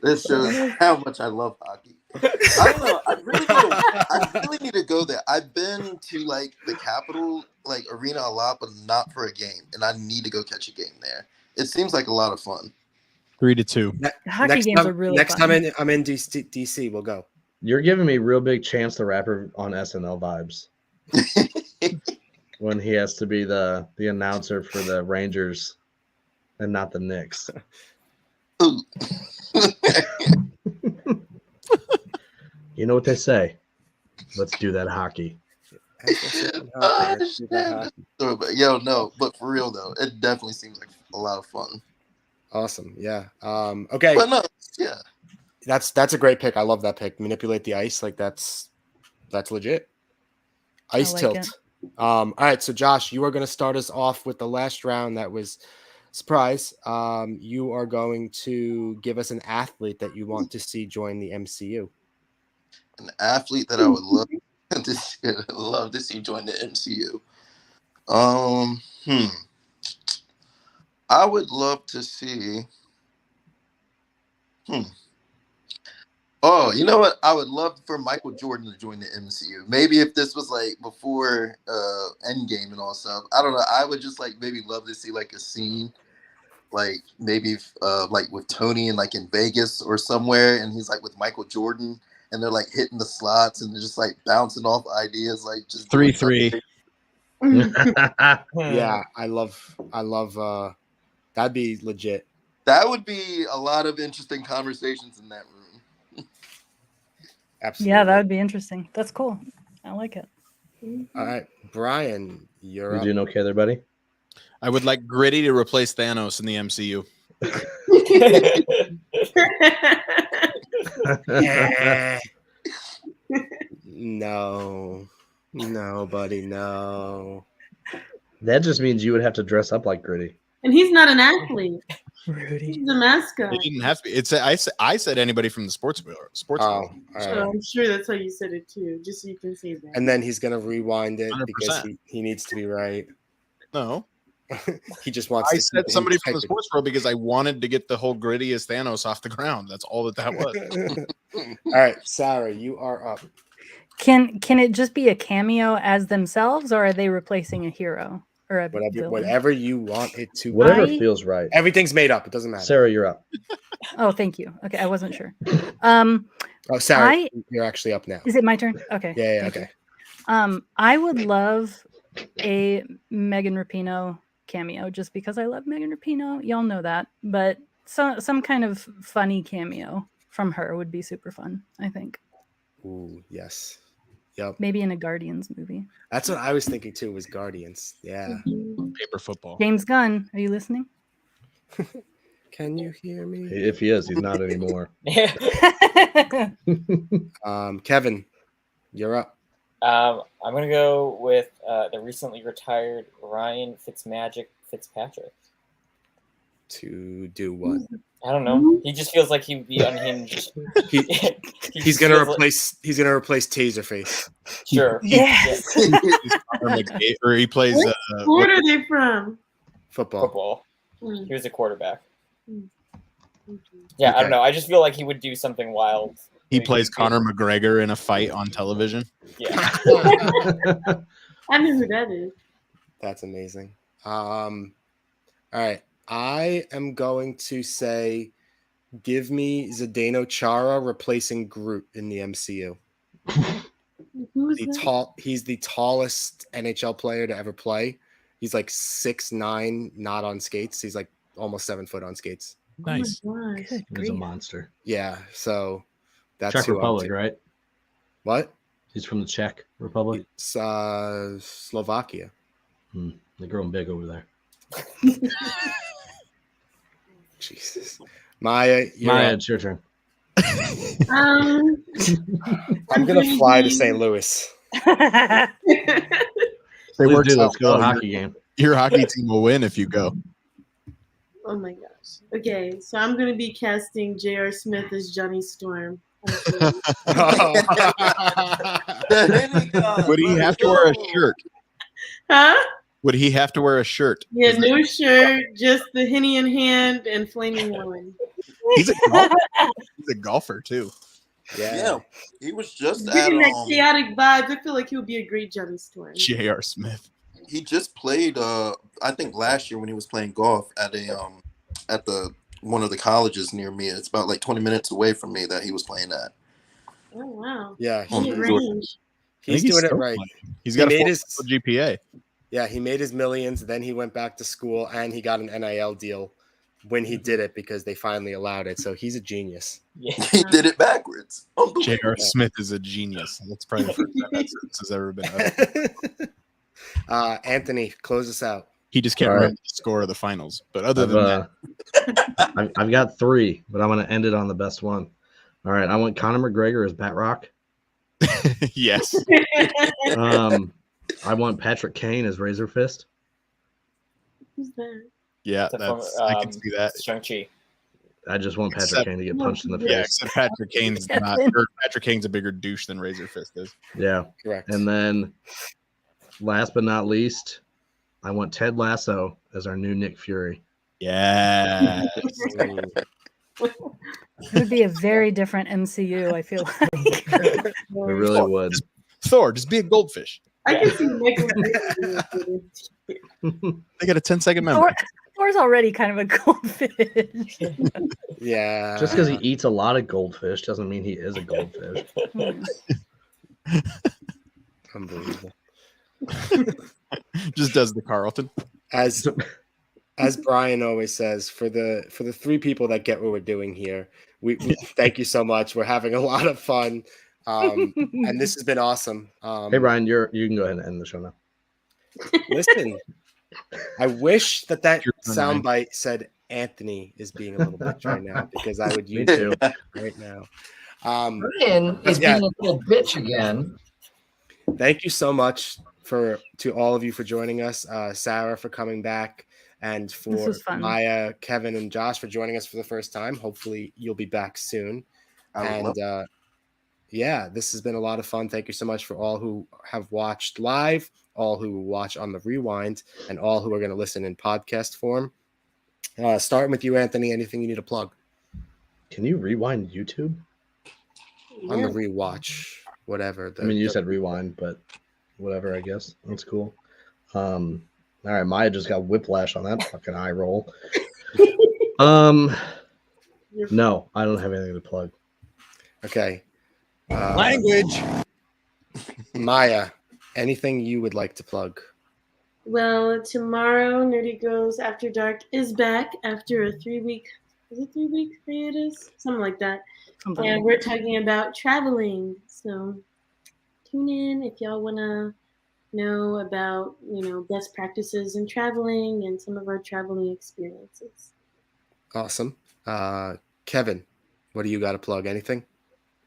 [SPEAKER 10] This shows how much I love hockey. I don't know. I really need to go there. I've been to like the Capitol like arena a lot, but not for a game, and I need to go catch a game there. It seems like a lot of fun.
[SPEAKER 2] 3-2.
[SPEAKER 8] Hockey games are really
[SPEAKER 6] next
[SPEAKER 8] fun.
[SPEAKER 6] time I'm in DC, we'll go.
[SPEAKER 1] You're giving me real big Chance the Rapper on SNL vibes. When he has to be the announcer for the Rangers and not the Knicks.
[SPEAKER 10] Ooh.
[SPEAKER 1] You know what they say? Let's do that hockey.
[SPEAKER 10] Yo, no, but for real though, it definitely seems like a lot of fun.
[SPEAKER 6] Awesome. Yeah. Okay.
[SPEAKER 10] But no, yeah.
[SPEAKER 6] That's a great pick. I love that pick. Manipulate the ice, like that's legit. Ice
[SPEAKER 8] like
[SPEAKER 6] Tilt.
[SPEAKER 8] it.
[SPEAKER 6] All right, so Josh, you are going to start us off with the last round. That was surprise. You are going to give us an athlete that you want to see join the MCU.
[SPEAKER 10] An athlete that I would love to see join the MCU. I would love to see. Oh, you know what? I would love for Michael Jordan to join the MCU. Maybe if this was like before Endgame and all stuff. I don't know. I would just like maybe love to see like a scene, like maybe like with Tony and like in Vegas or somewhere, and he's like with Michael Jordan, and they're like hitting the slots and they're just like bouncing off ideas, like just
[SPEAKER 2] 3-3.
[SPEAKER 6] Yeah, I love. That'd be legit.
[SPEAKER 10] That would be a lot of interesting conversations in that room.
[SPEAKER 6] Absolutely.
[SPEAKER 8] Yeah, that would be interesting. That's cool. I like it.
[SPEAKER 6] All right, Brian, you're
[SPEAKER 1] You
[SPEAKER 6] up.
[SPEAKER 1] doing okay there, buddy?
[SPEAKER 2] I would like Gritty to replace Thanos in the MCU.
[SPEAKER 6] No, buddy, no.
[SPEAKER 1] That just means you would have to dress up like Gritty.
[SPEAKER 9] And he's not an athlete.
[SPEAKER 8] Rudy.
[SPEAKER 9] He's a mascot.
[SPEAKER 2] It didn't have to be. It's I said anybody from the sports world.
[SPEAKER 6] Oh, all
[SPEAKER 9] So
[SPEAKER 6] right.
[SPEAKER 9] I'm sure that's how you said it too, just so you can say that.
[SPEAKER 6] And then he's gonna rewind it
[SPEAKER 2] 100%.
[SPEAKER 6] because he needs to be right.
[SPEAKER 2] No,
[SPEAKER 6] He just wants.
[SPEAKER 2] I
[SPEAKER 6] to
[SPEAKER 2] said
[SPEAKER 6] keep
[SPEAKER 2] somebody from the
[SPEAKER 6] integrity.
[SPEAKER 2] sports world because I wanted to get the whole Gritty as Thanos off the ground. That's all that was.
[SPEAKER 6] All right, Sarah, you are up.
[SPEAKER 8] Can it just be a cameo as themselves, or are they replacing a hero or a villain?
[SPEAKER 6] Whatever you want it to.
[SPEAKER 1] Whatever
[SPEAKER 8] I-
[SPEAKER 1] feels right.
[SPEAKER 6] Everything's made up. It doesn't matter.
[SPEAKER 1] Sarah, you're up.
[SPEAKER 8] Oh, thank you. Okay, I wasn't sure.
[SPEAKER 6] Oh, Sarah,
[SPEAKER 8] I-
[SPEAKER 6] you're actually up now.
[SPEAKER 8] Is it my turn? Okay.
[SPEAKER 6] Yeah,
[SPEAKER 8] thank you.
[SPEAKER 6] okay.
[SPEAKER 8] I would love a Megan Rapinoe cameo just because I love Megan Rapinoe. Y'all know that, but some kind of funny cameo from her would be super fun, I think.
[SPEAKER 6] Ooh, yes. Yep.
[SPEAKER 8] Maybe in a Guardians movie.
[SPEAKER 6] That's what I was thinking too, was Guardians. Yeah.
[SPEAKER 2] Paper football.
[SPEAKER 8] James Gunn, are you listening?
[SPEAKER 6] Can you hear me?
[SPEAKER 1] If he is, he's not anymore.
[SPEAKER 6] Kevin, you're up.
[SPEAKER 7] I'm gonna go with the recently retired Ryan Fitzpatrick.
[SPEAKER 6] To do what?
[SPEAKER 7] I don't know. He just feels like he would be unhinged.
[SPEAKER 6] He's gonna replace Taserface.
[SPEAKER 7] Sure.
[SPEAKER 8] Yes.
[SPEAKER 2] Or he plays
[SPEAKER 9] What sport are they from?
[SPEAKER 6] Football.
[SPEAKER 7] He was a quarterback.
[SPEAKER 9] Mm.
[SPEAKER 7] Yeah, I
[SPEAKER 6] Okay.
[SPEAKER 7] don't know. I just feel like he would do something wild.
[SPEAKER 2] he
[SPEAKER 7] Like,
[SPEAKER 2] plays
[SPEAKER 7] he'd be-
[SPEAKER 2] Conor McGregor in a fight on television.
[SPEAKER 7] Yeah.
[SPEAKER 9] I know who that is.
[SPEAKER 6] That's amazing. All right. I am going to say, give me Zdeno Chara replacing Groot in the MCU.
[SPEAKER 9] Who is that?
[SPEAKER 6] He's the tallest NHL player to ever play. He's like 6'9", not on skates. He's like almost 7 foot on skates.
[SPEAKER 2] Nice.
[SPEAKER 9] Oh my gosh.
[SPEAKER 8] Good
[SPEAKER 1] He's a
[SPEAKER 8] grief.
[SPEAKER 1] monster.
[SPEAKER 6] Yeah, so that's
[SPEAKER 1] Czech
[SPEAKER 6] who I'm
[SPEAKER 1] Republic,
[SPEAKER 6] taking.
[SPEAKER 1] right?
[SPEAKER 6] What?
[SPEAKER 1] He's from the Czech Republic.
[SPEAKER 6] It's Slovakia.
[SPEAKER 1] They're growing big over there.
[SPEAKER 6] Jesus, Maya,
[SPEAKER 1] Maya, it's your turn.
[SPEAKER 6] I'm gonna fly to St. Louis.
[SPEAKER 2] They
[SPEAKER 1] Please
[SPEAKER 2] worked
[SPEAKER 1] do.
[SPEAKER 2] out
[SPEAKER 1] Let's go to a
[SPEAKER 2] well.
[SPEAKER 1] hockey game.
[SPEAKER 2] Your hockey team will win if you go.
[SPEAKER 9] Oh my gosh. Okay, so I'm gonna be casting J.R. Smith as Johnny Storm.
[SPEAKER 2] Would he have to wear a shirt?
[SPEAKER 9] Huh?
[SPEAKER 2] Would he have to wear a shirt?
[SPEAKER 9] Yeah, no shirt, just the Henny in hand and flaming one.
[SPEAKER 2] He's a golfer. He's a golfer too.
[SPEAKER 10] Yeah, he was just
[SPEAKER 9] Getting that
[SPEAKER 10] at
[SPEAKER 9] chaotic vibe, I feel like he would be a great Johnny Storm.
[SPEAKER 2] J.R. Smith.
[SPEAKER 10] he just played I think last year when he was playing golf at the one of the colleges near me. It's about like 20 minutes away from me that he was playing at.
[SPEAKER 9] Oh wow.
[SPEAKER 6] Yeah,
[SPEAKER 9] Good range.
[SPEAKER 6] he's doing it right.
[SPEAKER 2] He's got
[SPEAKER 6] He
[SPEAKER 2] a
[SPEAKER 6] made
[SPEAKER 2] 4 GPA.
[SPEAKER 6] Yeah, he made his millions. Then he went back to school and he got an NIL deal when he did it because they finally allowed it. So he's a genius.
[SPEAKER 7] Yeah.
[SPEAKER 10] He did it backwards.
[SPEAKER 2] J.R. Smith is a genius. That's probably the first time that sentence has ever been uttered.
[SPEAKER 6] Anthony, close us out.
[SPEAKER 2] He just can't
[SPEAKER 1] All right.
[SPEAKER 2] remember the score of the finals. But other than that,
[SPEAKER 1] I've got 3, but I'm going to end it on the best one. All right. I want Conor McGregor as Batrock.
[SPEAKER 2] yes.
[SPEAKER 1] I want Patrick Kane as Razor Fist.
[SPEAKER 9] Who's that?
[SPEAKER 2] Yeah, I can see that.
[SPEAKER 7] Shang-Chi.
[SPEAKER 1] I just want Patrick Kane to get punched in the face.
[SPEAKER 2] Yeah, except Patrick Kane's not. Or Patrick Kane's a bigger douche than Razor Fist is.
[SPEAKER 1] Yeah,
[SPEAKER 6] correct.
[SPEAKER 1] And then, last but not least, I want Ted Lasso as our new Nick Fury.
[SPEAKER 2] Yeah.
[SPEAKER 8] It would be a very different MCU, I feel like.
[SPEAKER 1] It really would.
[SPEAKER 2] Thor, just be a goldfish.
[SPEAKER 9] I can see Michael.
[SPEAKER 2] They got a 10-second memory.
[SPEAKER 8] Thor's already kind of a goldfish.
[SPEAKER 6] Yeah.
[SPEAKER 1] Just because he eats a lot of goldfish doesn't mean he is a goldfish.
[SPEAKER 6] Unbelievable.
[SPEAKER 2] Just does the Carlton.
[SPEAKER 6] As Brian always says, for the 3 people that get what we're doing here, we thank you so much. We're having a lot of fun. And this has been awesome.
[SPEAKER 1] Hey Brian, you can go ahead and end the show now.
[SPEAKER 6] Listen, I wish that soundbite said Anthony is being a little bitch right now, because I would use it right now.
[SPEAKER 11] Brian is being a little bitch again.
[SPEAKER 6] Thank you so much to all of you for joining us. Sarah for coming back, and for Maya, Kevin, and Josh for joining us for the first time. Hopefully you'll be back soon. Yeah, this has been a lot of fun. Thank you so much for all who have watched live, all who watch on the rewind, and all who are going to listen in podcast form. Starting with you, Anthony, anything you need to plug?
[SPEAKER 1] Can you rewind YouTube?
[SPEAKER 6] On the rewatch, whatever.
[SPEAKER 1] You said rewind, but whatever, I guess. That's cool. All right, Maya just got whiplash on that fucking eye roll. No, I don't have anything to plug.
[SPEAKER 6] Okay.
[SPEAKER 2] Language.
[SPEAKER 6] Maya, anything you would like to plug?
[SPEAKER 9] Well, tomorrow, Nerdy Girls After Dark is back after a 3-week, is it 3-week hiatus? Something like that. And we're talking about traveling. So tune in if y'all want to know about, best practices in traveling and some of our traveling experiences.
[SPEAKER 6] Awesome. Kevin, what do you got to plug? Anything?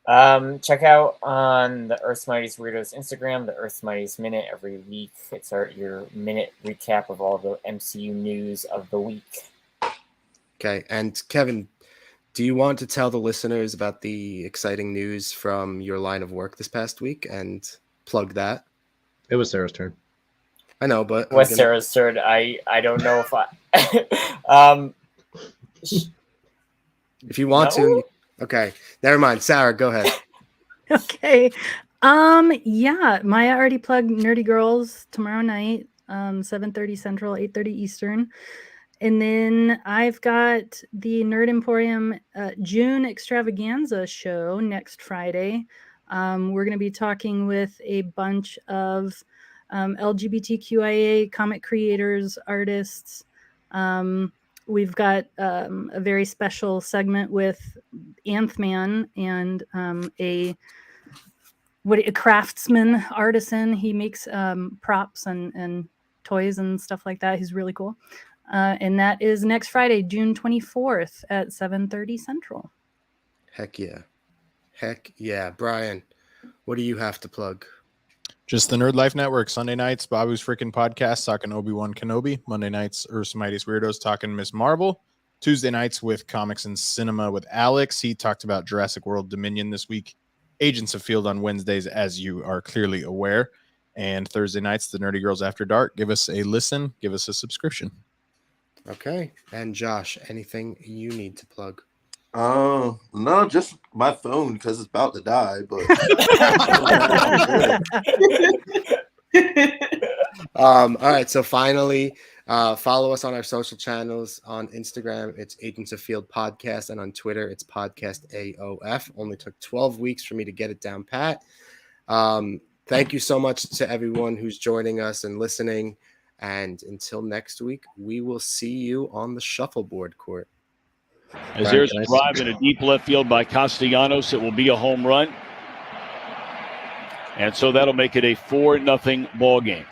[SPEAKER 7] Check out on the Earth's Mightiest Weirdos Instagram, the Earth's Mightiest Minute every week. It's your minute recap of all the MCU news of the week.
[SPEAKER 6] Okay. And Kevin, do you want to tell the listeners about the exciting news from your line of work this past week and plug that?
[SPEAKER 1] It was Sarah's turn.
[SPEAKER 6] I know, but
[SPEAKER 7] Sarah's turn? I don't know if I
[SPEAKER 6] if you want to. Okay, never mind. Sarah, go ahead.
[SPEAKER 8] Okay. Yeah, Maya already plugged Nerdy Girls tomorrow night, 7:30 Central, 8:30 Eastern. And then I've got the Nerd Emporium June Extravaganza show next Friday. We're going to be talking with a bunch of LGBTQIA comic creators, artists. We've got a very special segment with Anthman and a craftsman artisan. He makes props and toys and stuff like that. He's really cool. And that is next Friday, June 24th at 7:30 Central.
[SPEAKER 6] Heck yeah. Brian, what do you have to plug?
[SPEAKER 2] Just the Nerd Life Network. Sunday nights, Babu's Freaking Podcast talking Obi-Wan Kenobi. Monday nights, Earth's Mightiest Weirdos talking Miss Marvel. Tuesday nights with Comics and Cinema with Alex. He talked about Jurassic World Dominion this week. Agents of S.H.I.E.L.D. on Wednesdays, as you are clearly aware. And Thursday nights, the Nerdy Girls After Dark. Give us a listen. Give us a subscription.
[SPEAKER 6] Okay. And Josh, anything you need to plug?
[SPEAKER 10] No, just my phone because it's about to die. But
[SPEAKER 6] all right. So finally, follow us on our social channels. On Instagram, it's Agents of Field Podcast, and on Twitter, it's Podcast AOF. Only took 12 weeks for me to get it down pat. Thank you so much to everyone who's joining us and listening. And until next week, we will see you on the shuffleboard court.
[SPEAKER 12] As there's a drive in a deep left field by Castellanos, it will be a home run. And so that'll make it a 4-0 ball game.